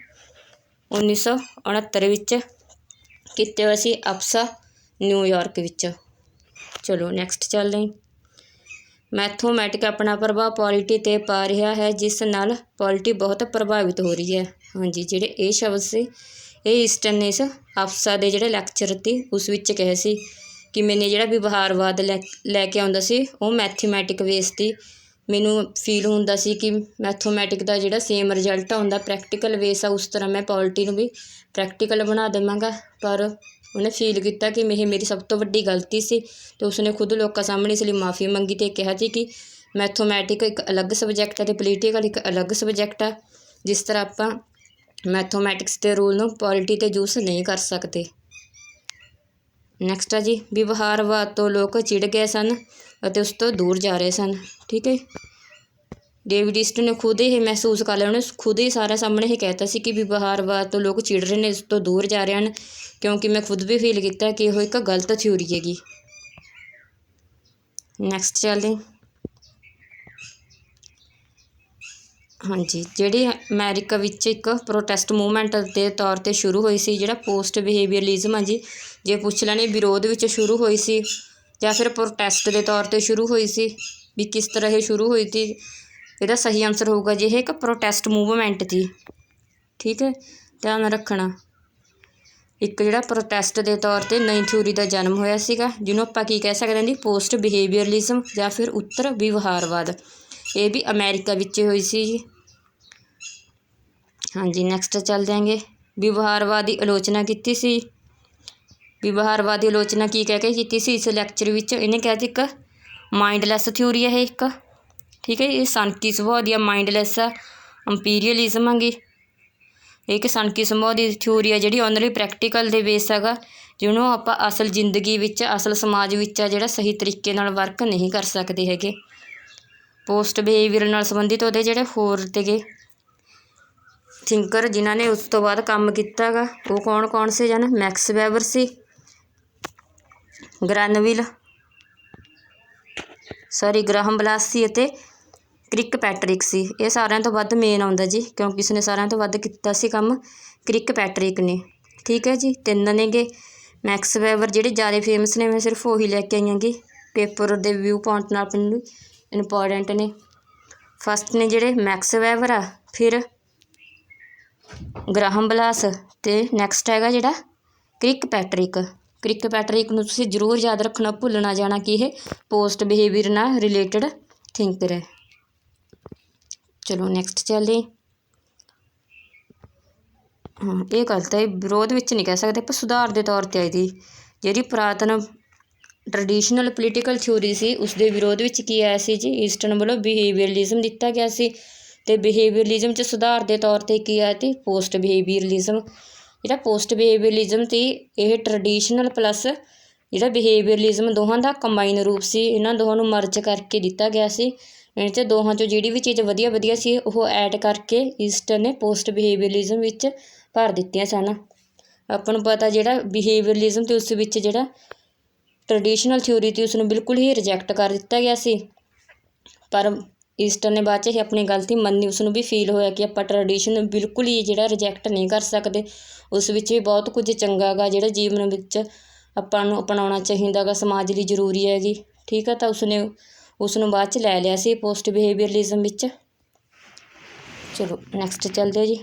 1969 ਵਿੱਚ। ਕਿੱਥੇ ਹੋਇਆ ਸੀ? ਅਪਸਾ, ਨਿਊਯਾਰਕ ਵਿੱਚ। ਚਲੋ ਨੈਕਸਟ ਚੱਲਦੇ ਹਾਂ। ਮੈਥੋਮੈਟਿਕ ਆਪਣਾ ਪ੍ਰਭਾਵ ਪੋਲਿਟੀ 'ਤੇ ਪਾ ਰਿਹਾ ਹੈ, ਜਿਸ ਨਾਲ ਪੋਲਿਟੀ ਬਹੁਤ ਪ੍ਰਭਾਵਿਤ ਹੋ ਰਹੀ ਹੈ। ਹਾਂਜੀ, ਜਿਹੜੇ ਇਹ ਸ਼ਬਦ ਸੀ ਇਹ ਈਸਟਨ ਨੇ ਇਸ ਅਪਸਾ ਦੇ ਜਿਹੜੇ ਲੈਕਚਰ ਸੀ ਉਸ ਵਿੱਚ ਕਹੇ ਸੀ ਕਿ ਮੈਨੇ ਜਿਹੜਾ ਵਿਵਹਾਰਵਾਦ ਲੈ ਕੇ ਆਉਂਦਾ ਸੀ ਉਹ ਮੈਥੀਮੈਟਿਕ ਵੇਸ 'ਤੇ ਮੈਨੂੰ ਫੀਲ ਹੁੰਦਾ ਸੀ ਕਿ ਮੈਥੋਮੈਟਿਕ ਦਾ ਜਿਹੜਾ ਸੇਮ ਰਿਜ਼ਲਟ ਆਉਂਦਾ ਪ੍ਰੈਕਟੀਕਲ ਵੇਸ ਆ, ਉਸ ਤਰ੍ਹਾਂ ਮੈਂ ਪੋਲਿਟੀ ਨੂੰ ਵੀ ਪ੍ਰੈਕਟੀਕਲ ਬਣਾ ਦੇਵਾਂਗਾ। ਪਰ ਉਹਨੇ ਫੀਲ ਕੀਤਾ ਕਿ ਮੇਰੀ ਸਭ ਤੋਂ ਵੱਡੀ ਗਲਤੀ ਸੀ, ਅਤੇ ਉਸਨੇ ਖੁਦ ਲੋਕਾਂ ਸਾਹਮਣੇ ਇਸ ਲਈ ਮਾफ़ੀ ਮੰਗੀ ਅਤੇ ਕਿਹਾ ਸੀ ਕਿ ਮੈਥੋਮੈਟਿਕ ਇੱਕ ਅਲੱਗ ਸਬਜੈਕਟ ਹੈ ਅਤੇ ਪੋਲੀਟੀਕਲ ਇੱਕ ਅਲੱਗ ਸਬਜੈਕਟ ਆ। ਜਿਸ ਤਰ੍ਹਾਂ ਆਪਾਂ ਮੈਥੋਮੈਟਿਕਸ ਦੇ ਰੂਲ ਨੂੰ ਪੋਲਿਟੀ 'ਤੇ ਯੂਜ਼ ਨਹੀਂ ਕਰ ਸਕਦੇ। ਨੈਕਸਟ ਆ ਜੀ ਵਿਵਹਾਰਵਾਦ ਤੋਂ ਲੋਕ ਚਿੜ ਗਏ ਸਨ ਅਤੇ ਉਸ ਤੋਂ ਦੂਰ ਜਾ ਰਹੇ ਸਨ। ਠੀਕ ਹੈ, ਡੇਵਿਡ ਈਸਟਨ ਨੇ ਖੁਦ ਇਹ ਮਹਿਸੂਸ ਕਰ ਲਿਆ, ਉਹਨੇ ਖੁਦ ਹੀ ਸਾਰਿਆਂ ਸਾਹਮਣੇ ਇਹ ਕਹਿਤਾ ਸੀ ਕਿ ਵਿਵਹਾਰਵਾਦ ਤੋਂ ਲੋਕ ਚਿੜ ਰਹੇ ਨੇ, ਇਸ ਤੋਂ ਦੂਰ ਜਾ ਰਹੇ ਹਨ, ਕਿਉਂਕਿ ਮੈਂ ਖੁਦ ਵੀ ਫੀਲ ਕੀਤਾ ਕਿ ਉਹ ਇੱਕ ਗਲਤ ਥਿਊਰੀ ਹੈਗੀ। ਨੈਕਸਟ ਚੱਲਦੇ। ਹਾਂਜੀ, ਜਿਹੜੀ ਅਮਰੀਕਾ ਵਿੱਚ ਇੱਕ ਪ੍ਰੋਟੈਸਟ ਮੂਵਮੈਂਟ ਦੇ ਤੌਰ 'ਤੇ ਸ਼ੁਰੂ ਹੋਈ ਸੀ, ਜਿਹੜਾ ਪੋਸਟ ਬਿਹੇਵੀਅਰਲਿਜ਼ਮ ਆ ਜੀ, ਜੇ ਪੁੱਛ ਲੈਣੇ ਵਿਰੋਧ ਵਿੱਚ ਸ਼ੁਰੂ ਹੋਈ ਸੀ ਜਾਂ ਫਿਰ ਪ੍ਰੋਟੈਸਟ ਦੇ ਤੌਰ 'ਤੇ ਸ਼ੁਰੂ ਹੋਈ ਸੀ, ਵੀ ਕਿਸ ਤਰ੍ਹਾਂ ਇਹ ਸ਼ੁਰੂ ਹੋਈ ਸੀ, ਇਹਦਾ ਸਹੀ ਆਨਸਰ ਹੋਊਗਾ ਜੀ ਇਹ ਇੱਕ ਪ੍ਰੋਟੈਸਟ ਮੂਵਮੈਂਟ ਸੀ। ਠੀਕ ਹੈ, ਧਿਆਨ ਰੱਖਣਾ। ਇੱਕ ਜਿਹੜਾ ਪ੍ਰੋਟੈਸਟ ਦੇ ਤੌਰ 'ਤੇ ਨਈ ਥਿਊਰੀ ਦਾ ਜਨਮ ਹੋਇਆ ਸੀਗਾ, ਜਿਹਨੂੰ ਆਪਾਂ ਕੀ ਕਹਿ ਸਕਦੇ ਹਾਂ ਜੀ ਪੋਸਟ ਬਿਹੇਵੀਅਰਲਿਜ਼ਮ ਜਾਂ ਫਿਰ ਉੱਤਰ ਵਿਵਹਾਰਵਾਦ। ਇਹ ਵੀ ਅਮਰੀਕਾ ਵਿੱਚ ਹੋਈ ਸੀ ਜੀ। ਹਾਂਜੀ, ਨੈਕਸਟ ਚੱਲ ਜਾਵਾਂਗੇ। ਵਿਵਹਾਰਵਾਦ ਦੀ ਆਲੋਚਨਾ ਕੀਤੀ ਸੀ। ਵਿਵਹਾਰਵਾਦ ਦੀ ਆਲੋਚਨਾ ਕੀ ਕਹਿ ਕੇ ਕੀਤੀ ਸੀ ਇਸ ਲੈਕਚਰ ਵਿੱਚ? ਇਹਨੇ ਕਿਹਾ ਸੀ ਇੱਕ ਮਾਈਂਡਲੈਸ ਥਿਊਰੀ ਹੈ ਇਹ ਇੱਕ। ਠੀਕ ਹੈ, ਇਹ ਸਨਕੀ ਸੁਭਾਅ ਦੀ ਆ, ਮਾਈਂਡਲੈਸ ਆ, ਅੰਪੀਰੀਅਲਿਜ਼ਮ ਹੈਗੀ। ਇਹ ਇੱਕ ਸਨਕੀ ਸੁਭਾਅ ਦੀ ਥਿਊਰੀ ਆ ਜਿਹੜੀ ਓਨਲੀ ਪ੍ਰੈਕਟੀਕਲ ਦੇ ਬੇਸ ਹੈਗਾ, ਜਿਹਨੂੰ ਆਪਾਂ ਅਸਲ ਜ਼ਿੰਦਗੀ ਵਿੱਚ ਅਸਲ ਸਮਾਜ ਵਿੱਚ ਆ ਜਿਹੜਾ ਸਹੀ ਤਰੀਕੇ ਨਾਲ ਵਰਕ ਨਹੀਂ ਕਰ ਸਕਦੇ ਹੈਗੇ। ਪੋਸਟ ਬਿਹੇਵੀਅਰ ਨਾਲ ਸੰਬੰਧਿਤ ਉਹਦੇ ਜਿਹੜੇ ਹੋਰ ਤੇਗੇ ਥਿੰਕਰ ਜਿਨ੍ਹਾਂ ਨੇ ਉਸ ਤੋਂ ਬਾਅਦ ਕੰਮ ਕੀਤਾ ਹੈਗਾ ਉਹ ਕੌਣ ਸੀ? ਜਨ ਮੈਕਸ ਵੈਬਰ ਸੀ, ਗ੍ਰਾਹਮ ਬੈਲ ਸੀ ਅਤੇ ਕਿਰਕਪੈਟਰਿਕ ਸੀ। ਇਹ ਸਾਰਿਆਂ ਤੋਂ ਵੱਧ ਮੇਨ ਆਉਂਦਾ ਜੀ, ਕਿਉਂਕਿ ਇਸਨੇ ਸਾਰਿਆਂ ਤੋਂ ਵੱਧ ਕੀਤਾ ਸੀ ਕੰਮ ਕਿਰਕਪੈਟਰਿਕ ਨੇ। ਠੀਕ ਹੈ ਜੀ, 3 ਨੇਗੇ। ਮੈਕਸ ਵੈਬਰ ਜਿਹੜੇ ਜ਼ਿਆਦਾ ਫੇਮਸ ਨੇ, ਮੈਂ ਸਿਰਫ ਉਹੀ ਲੈ ਕੇ ਆਈ ਹੈਗੀ, ਪੇਪਰ ਦੇ ਵਿਊ ਪੁਆਇੰਟ ਨਾਲ ਆਪਣੇ ਲਈ ਇੰਪੋਰਟੈਂਟ ਨੇ। ਫਸਟ ਨੇ ਜਿਹੜੇ ਮੈਕਸ ਵੈਬਰ ਆ, ਫਿਰ ਗ੍ਰਾਹਮ ਬਲਾਸ ਅਤੇ ਨੈਕਸਟ ਹੈਗਾ ਜਿਹੜਾ ਕ੍ਰਿਕਪੈਟਰਿਕ ਨੂੰ ਤੁਸੀਂ ਜ਼ਰੂਰ ਯਾਦ ਰੱਖਣਾ, ਭੁੱਲ ਨਾ ਜਾਣਾ ਕਿ ਇਹ ਪੋਸਟ ਬਿਹੇਵੀਅਰ ਨਾਲ ਰਿਲੇਟਡ ਥਿੰਕਰ ਹੈ। ਚਲੋ ਨੈਕਸਟ ਚੱਲਦੇ। ਇਹ ਗਲਤ ਹੈ, ਵਿਰੋਧ ਵਿੱਚ ਨਹੀਂ ਕਹਿ ਸਕਦੇ ਆਪਾਂ, ਸੁਧਾਰ ਦੇ ਤੌਰ 'ਤੇ ਆਈ ਦੀ। ਜਿਹੜੀ ਪੁਰਾਤਨ ਟਰਡੀਸ਼ਨਲ ਪੋਲੀਟੀਕਲ ਥਿਊਰੀ ਸੀ ਉਸ ਦੇ ਵਿਰੋਧ ਵਿੱਚ ਕੀ ਆਇਆ ਸੀ ਜੀ, ਈਸਟਰਨ ਵੱਲੋਂ ਬਿਹੇਵੀਅਰਲਿਜ਼ਮ ਦਿੱਤਾ ਗਿਆ ਸੀ। ਅਤੇ ਬਿਹੇਵੀਅਰਲਿਜ਼ਮ 'ਚ ਸੁਧਾਰ ਦੇ ਤੌਰ 'ਤੇ ਕੀ ਆਇਆ ਸੀ, ਪੋਸਟ ਬਿਹੇਵੀਅਰਲਿਜ਼ਮ। ਜਿਹੜਾ ਪੋਸਟ ਬਿਹੇਵੀਅਰਲਿਜ਼ਮ ਸੀ ਇਹ ਟਰਡੀਸ਼ਨਲ ਪਲੱਸ ਜਿਹੜਾ ਬਿਹੇਵੀਅਰਲਿਜ਼ਮ ਦੋਹਾਂ ਦਾ ਕੰਬਾਈਨ ਰੂਪ ਸੀ, ਇਹਨਾਂ ਦੋਹਾਂ ਨੂੰ ਮਰਜ ਕਰਕੇ ਦਿੱਤਾ ਗਿਆ ਸੀ। ਇਹਨਾਂ 'ਚ ਦੋਹਾਂ 'ਚੋਂ ਜਿਹੜੀ ਵੀ ਚੀਜ਼ ਵਧੀਆ ਸੀ ਉਹ ਐਡ ਕਰਕੇ ਈਸਟਰਨ ਨੇ ਪੋਸਟ ਬਿਹੇਵੀਅਰਲਿਜ਼ਮ ਵਿੱਚ ਭਰ ਦਿੱਤੀਆਂ ਸਨ। ਆਪਾਂ ਨੂੰ ਪਤਾ ਜਿਹੜਾ ਬਿਹੇਵੀਅਰਲਿਜ਼ਮ ਅਤੇ ਉਸ ਵਿੱਚ ਜਿਹੜਾ ਟਰਡੀਸ਼ਨਲ ਥਿਊਰੀ ਸੀ ਉਸਨੂੰ ਬਿਲਕੁਲ ਹੀ ਰਿਜੈਕਟ ਕਰ ਦਿੱਤਾ ਗਿਆ ਸੀ, ਪਰ ਈਸਟਰਨ ਨੇ ਬਾਅਦ 'ਚ ਇਹ ਆਪਣੀ ਗਲਤੀ ਮੰਨੀ। ਉਸਨੂੰ ਵੀ ਫੀਲ ਹੋਇਆ ਕਿ ਆਪਾਂ ਟਰਡੀਸ਼ਨ ਬਿਲਕੁਲ ਹੀ ਜਿਹੜਾ ਰਿਜੈਕਟ ਨਹੀਂ ਕਰ ਸਕਦੇ, ਉਸ ਵਿੱਚ ਵੀ ਬਹੁਤ ਕੁਝ ਚੰਗਾ ਗਾ ਜਿਹੜਾ ਜੀਵਨ ਵਿੱਚ ਆਪਾਂ ਨੂੰ ਅਪਣਾਉਣਾ ਚਾਹੀਦਾ ਗਾ, ਸਮਾਜ ਲਈ ਜ਼ਰੂਰੀ ਹੈਗੀ। ਠੀਕ ਹੈ, ਤਾਂ ਉਸਨੂੰ ਬਾਅਦ 'ਚ ਲੈ ਲਿਆ ਸੀ ਪੋਸਟ ਬਿਹੇਵੀਅਰਲਿਜ਼ਮ ਵਿੱਚ। ਚਲੋ ਨੈਕਸਟ ਚੱਲਦੇ ਜੀ।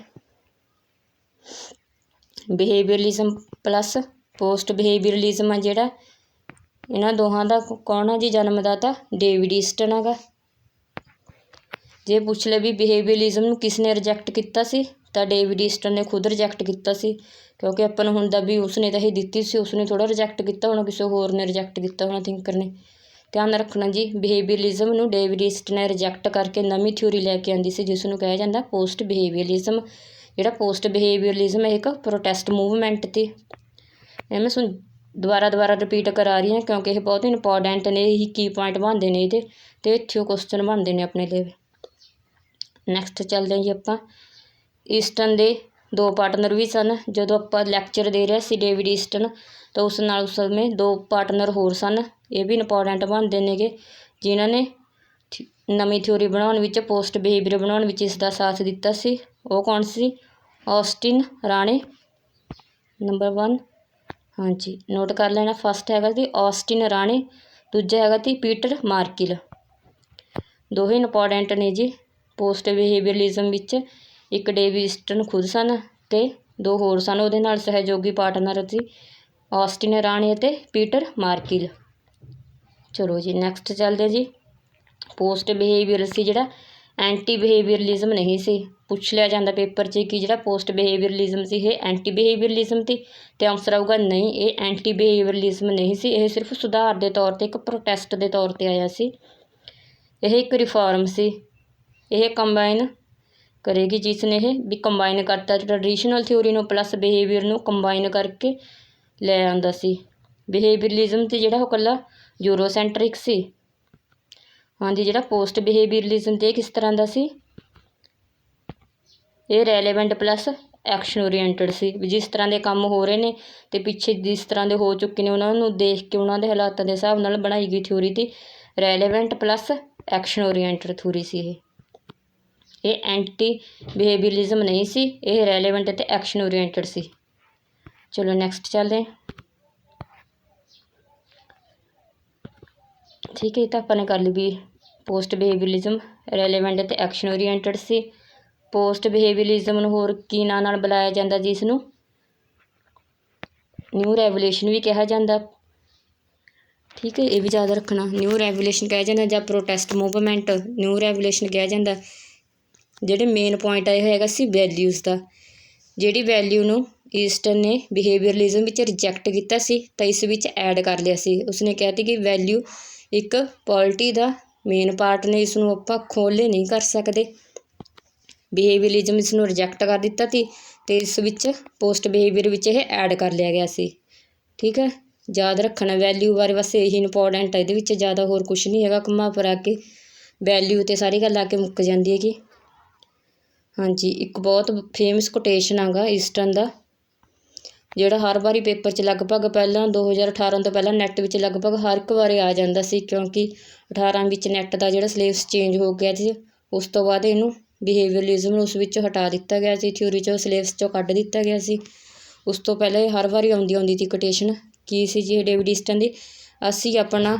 ਬਿਹੇਵੀਅਰਲਿਜ਼ਮ ਪਲੱਸ ਪੋਸਟ ਬਿਹੇਵੀਅਰਲਿਜ਼ਮ ਆ ਜਿਹੜਾ, ਇਹਨਾਂ ਦੋਹਾਂ ਦਾ ਕੌਣ ਆ ਜੀ ਜਨਮਦਾਤਾ, ਡੇਵਿਡ ਈਸਟਨ ਹੈਗਾ। ਜੇ ਪੁੱਛ ਲੈ ਵੀ ਬਿਹੇਵੀਅਰਲਿਜ਼ਮ ਨੂੰ ਕਿਸ ਨੇ ਰਿਜੈਕਟ ਕੀਤਾ ਸੀ, ਤਾਂ ਡੇਵਿਡ ਈਸਟਨ ਨੇ ਖੁਦ ਰਿਜੈਕਟ ਕੀਤਾ ਸੀ, ਕਿਉਂਕਿ ਆਪਾਂ ਨੂੰ ਹੁੰਦਾ ਵੀ ਉਸਨੇ ਤਾਂ ਇਹ ਦਿੱਤੀ ਸੀ, ਉਸਨੇ ਥੋੜ੍ਹਾ ਰਿਜੈਕਟ ਕੀਤਾ ਹੋਣਾ, ਕਿਸੇ ਹੋਰ ਨੇ ਰਿਜੈਕਟ ਕੀਤਾ ਹੋਣਾ ਥਿੰਕਰ ਨੇ। ਧਿਆਨ ਰੱਖਣਾ ਜੀ, ਬਿਹੇਵੀਅਰਲਿਜ਼ਮ ਨੂੰ ਡੇਵਿਡ ਈਸਟਨ ਨੇ ਰਿਜੈਕਟ ਕਰਕੇ ਨਵੀਂ ਥਿਊਰੀ ਲੈ ਕੇ ਆਉਂਦੀ ਸੀ ਜਿਸ ਨੂੰ ਕਿਹਾ ਜਾਂਦਾ ਪੋਸਟ ਬਿਹੇਵੀਅਰਲਿਜ਼ਮ। ਜਿਹੜਾ ਪੋਸਟ ਬਿਹੇਵੀਅਰਲਿਜ਼ਮ ਹੈ ਇੱਕ ਪ੍ਰੋਟੈਸਟ ਮੂਵਮੈਂਟ ਤੀ। ਇਹ ਮੈਂ ਦੁਬਾਰਾ ਰਿਪੀਟ ਕਰਾ ਰਹੀ ਹਾਂ ਕਿਉਂਕਿ ਇਹ ਬਹੁਤ ਇੰਪੋਰਟੈਂਟ ਨੇ, ਇਹੀ ਕੀ ਪੁਆਇੰਟ ਬਣਦੇ ਨੇ ਇਹਦੇ, ਅਤੇ ਇੱਥੇ ਕੁਐਸਚਨ ਬਣਦੇ ਨੇ ਆਪਣੇ ਲਈ। ਨੈਕਸਟ ਚੱਲਦੇ ਹਾਂ ਜੀ ਆਪਾਂ। ਈਸਟਨ ਦੇ 2 ਪਾਰਟਨਰ ਵੀ ਸਨ। ਜਦੋਂ ਆਪਾਂ ਲੈਕਚਰ ਦੇ ਰਿਹਾ ਸੀ ਡੇਵਿਡ ਈਸਟਨ, ਤਾਂ ਉਸ ਨਾਲ ਉਸ ਸਮੇਂ 2 ਪਾਰਟਨਰ ਹੋਰ ਸਨ, ਇਹ ਵੀ ਇੰਪੋਰਟੈਂਟ ਬਣਦੇ ਨੇਗੇ, ਜਿਨ੍ਹਾਂ ਨੇ ਨਵੀਂ ਥਿਊਰੀ ਬਣਾਉਣ ਵਿੱਚ, ਪੋਸਟ ਬਿਹੇਵੀਅਰ ਬਣਾਉਣ ਵਿੱਚ ਇਸ ਦਾ ਸਾਥ ਦਿੱਤਾ ਸੀ। ਉਹ ਕੌਣ ਸੀ, ਆਸਟਿਨ ਰਾਣੇ, ਨੰਬਰ 1 ਹਾਂਜੀ ਨੋਟ ਕਰ ਲੈਣਾ। ਫਸਟ ਹੈਗਾ ਸੀ ਆਸਟਿਨ ਰਾਣੇ, ਦੂਜਾ ਹੈਗਾ ਸੀ ਪੀਟਰ ਮਾਰਕਿਲ। ਦੋਹੇ ਇੰਪੋਰਟੈਂਟ ਨੇ ਜੀ ਪੋਸਟ ਬਿਹੇਵੀਅਰਲਿਜ਼ਮ ਵਿੱਚ। ਇੱਕ ਡੇਵਿਡ ਈਸਟਨ ਖੁਦ ਸਨ ਅਤੇ 2 ਹੋਰ ਸਨ ਉਹਦੇ ਨਾਲ ਸਹਿਯੋਗੀ ਪਾਰਟਨਰ ਸੀ, ਆਸਟਿਨ ਰਾਣੇ ਅਤੇ ਪੀਟਰ ਮਾਰਕਿਲ। ਚਲੋ ਜੀ ਨੈਕਸਟ ਚੱਲਦੇ ਜੀ। ਪੋਸਟ ਬਿਹੇਵੀਅਰ ਸੀ ਜਿਹੜਾ ਐਂਟੀ ਬਿਹੇਵੀਅਰਲਿਜ਼ਮ ਨਹੀਂ ਸੀ। ਪੁੱਛ ਲਿਆ ਜਾਂਦਾ ਪੇਪਰ 'ਚ ਕਿ ਜਿਹੜਾ ਪੋਸਟ ਬਿਹੇਵੀਅਰਲਿਜ਼ਮ ਸੀ ਇਹ ਐਂਟੀ ਬਿਹੇਵੀਅਰਲਿਜ਼ਮ ਸੀ, ਅਤੇ ਆਨਸਰ ਆਊਗਾ ਨਹੀਂ, ਇਹ ਐਂਟੀ ਬਿਹੇਵੀਅਰਲਿਜ਼ਮ ਨਹੀਂ ਸੀ, ਇਹ ਸਿਰਫ ਸੁਧਾਰ ਦੇ ਤੌਰ 'ਤੇ, ਇੱਕ ਪ੍ਰੋਟੈਸਟ ਦੇ ਤੌਰ 'ਤੇ ਆਇਆ ਸੀ। ਇਹ ਇੱਕ ਰਿਫਾਰਮ ਸੀ, ਇਹ ਕੰਬਾਈਨ ਕਰੇਗੀ ਜਿਸ ਨੇ ਇਹ ਵੀ ਕੰਬਾਈਨ ਕਰਤਾ ਟਰਡੀਸ਼ਨਲ ਥਿਊਰੀ ਨੂੰ ਪਲੱਸ ਬਿਹੇਵੀਅਰ ਨੂੰ ਕੰਬਾਈਨ ਕਰਕੇ ਲੈ ਆਉਂਦਾ ਸੀ। ਬਿਹੇਵੀਅਰਲਿਜ਼ਮ ਤੇ ਜਿਹੜਾ ਉਹ ਇਕੱਲਾ ਯੂਰੋਸੈਂਟਰਿਕ ਸੀ। ਹਾਂਜੀ, ਜਿਹੜਾ ਪੋਸਟ ਬਿਹੇਵੀਅਰਲਿਜ਼ਮ ਤੇ ਕਿਸ ਤਰ੍ਹਾਂ ਦਾ ਸੀ, ਇਹ ਰੈਲੇਵੈਂਟ ਪਲੱਸ ਐਕਸ਼ਨ ਓਰੀਐਂਟਡ ਸੀ, ਵੀ ਜਿਸ ਤਰ੍ਹਾਂ ਦੇ ਕੰਮ ਹੋ ਰਹੇ ਨੇ ਅਤੇ ਪਿੱਛੇ ਜਿਸ ਤਰ੍ਹਾਂ ਦੇ ਹੋ ਚੁੱਕੇ ਨੇ ਉਹਨਾਂ ਨੂੰ ਦੇਖ ਕੇ ਉਹਨਾਂ ਦੇ ਹਾਲਾਤਾਂ ਦੇ ਹਿਸਾਬ ਨਾਲ ਬਣਾਈ ਗਈ ਥਿਊਰੀ ਤੀ। Relevant plus action oriented theory ਸੀ ਇਹ ਐਂਟੀ ਬਿਹੇਵੀਅਰਲਿਜ਼ਮ ਨਹੀਂ ਸੀ, ਇਹ ਰੈਲੇਵੈਂਟ ਅਤੇ ਐਕਸ਼ਨ ਓਰੀਐਂਟਡ ਸੀ। ਚਲੋ ਨੈਕਸਟ ਚੱਲਦੇ। ਠੀਕ ਹੈ, ਤਾਂ ਆਪਾਂ ਨੇ ਕਰ ਲਈ ਵੀ ਪੋਸਟ ਬਿਹੇਵੀਅਰਲਿਜ਼ਮ ਰੈਲੇਵੈਂਟ ਅਤੇ ਐਕਸ਼ਨ ਓਰੀਐਂਟਡ ਸੀ। ਪੋਸਟ ਬਿਹੇਵੀਅਰਲਿਜ਼ਮ ਨੂੰ ਹੋਰ ਕੀ ਨਾਂ ਨਾਲ ਬੁਲਾਇਆ ਜਾਂਦਾ, ਜਿਸ ਨੂੰ ਨਿਊ ਰੈਵੋਲਿਊਸ਼ਨ ਵੀ ਕਿਹਾ ਜਾਂਦਾ। ਠੀਕ ਹੈ, ਇਹ ਵੀ ਯਾਦ ਰੱਖਣਾ, ਨਿਊ ਰੈਵੋਲਿਊਸ਼ਨ ਕਿਹਾ ਜਾਂਦਾ ਜਾਂ ਪ੍ਰੋਟੈਸਟ ਮੂਵਮੈਂਟ ਨਿਊ ਰੈਵੋਲਿਊਸ਼ਨ ਕਿਹਾ ਜਾਂਦਾ। ਜਿਹੜੇ ਮੇਨ ਪੁਆਇੰਟ ਆਏ ਹੈਗਾ ਸੀ ਵੈਲਿਊਜ਼ ਦਾ, ਜਿਹੜੀ ਵੈਲਿਊ ਨੂੰ ਈਸਟਨ ਨੇ ਬਿਹੇਵੀਅਰਲਿਜ਼ਮ ਵਿੱਚ ਰਿਜੈਕਟ ਕੀਤਾ ਸੀ ਤਾਂ ਇਸ ਵਿੱਚ ਐਡ ਕਰ ਲਿਆ ਸੀ। ਉਸਨੇ ਕਿਹਾ ਸੀ ਕਿ ਵੈਲਿਊ ਇੱਕ ਪੋਲਿਟੀ ਦਾ ਮੇਨ ਪਾਰਟ ਨੇ, ਇਸ ਨੂੰ ਆਪਾਂ ਖੋਲ੍ਹ ਨਹੀਂ ਕਰ ਸਕਦੇ। ਬਿਹੇਵੀਅਰਲਿਜ਼ਮ ਇਸ ਨੂੰ ਰਿਜੈਕਟ ਕਰ ਦਿੱਤਾ ਸੀ ਅਤੇ ਇਸ ਵਿੱਚ ਪੋਸਟ ਬਿਹੇਵੀਅਰ ਵਿੱਚ ਇਹ ਐਡ ਕਰ ਲਿਆ ਗਿਆ ਸੀ। ਠੀਕ ਹੈ, ਯਾਦ ਰੱਖਣਾ ਵੈਲਿਊ ਬਾਰੇ ਬਸ ਇਹੀ ਇੰਪੋਰਟੈਂਟ ਹੈ, ਇਹਦੇ ਵਿੱਚ ਜ਼ਿਆਦਾ ਹੋਰ ਕੁਛ ਨਹੀਂ ਹੈਗਾ, ਘੁੰਮਾ ਫਿਰਾ ਕੇ ਵੈਲਿਊ 'ਤੇ ਸਾਰੀ ਗੱਲ ਆ ਕੇ ਮੁੱਕ ਜਾਂਦੀ ਹੈਗੀ। ਹਾਂਜੀ, ਇੱਕ ਬਹੁਤ ਫੇਮਸ ਕੋਟੇਸ਼ਨ ਹੈਗਾ ਈਸਟਨ ਦਾ, ਜਿਹੜਾ ਹਰ ਵਾਰੀ ਪੇਪਰ 'ਚ ਲਗਭਗ ਪਹਿਲਾਂ 2018 ਤੋਂ ਪਹਿਲਾਂ ਨੈੱਟ ਵਿੱਚ ਲਗਭਗ ਹਰ ਇੱਕ ਵਾਰੀ ਆ ਜਾਂਦਾ ਸੀ, ਕਿਉਂਕਿ 18 ਵਿੱਚ ਨੈੱਟ ਦਾ ਜਿਹੜਾ ਸਿਲੇਬਸ ਚੇਂਜ ਹੋ ਗਿਆ ਸੀ, ਉਸ ਤੋਂ ਬਾਅਦ ਇਹਨੂੰ ਬਿਹੇਵੀਅਰਲਿਜ਼ਮ ਨੂੰ ਉਸ ਵਿੱਚੋਂ ਹਟਾ ਦਿੱਤਾ ਗਿਆ ਸੀ, ਥਿਊਰੀ 'ਚੋਂ ਸਿਲੇਬਸ 'ਚੋਂ ਕੱਢ ਦਿੱਤਾ ਗਿਆ ਸੀ। ਉਸ ਤੋਂ ਪਹਿਲਾਂ ਇਹ ਹਰ ਵਾਰੀ ਆਉਂਦੀ ਸੀ ਕੋਟੇਸ਼ਨ। ਕੀ ਸੀ ਜੀ ਡੇਵਿਡ ਈਸਟਨ ਦੀ, ਅਸੀਂ ਆਪਣਾ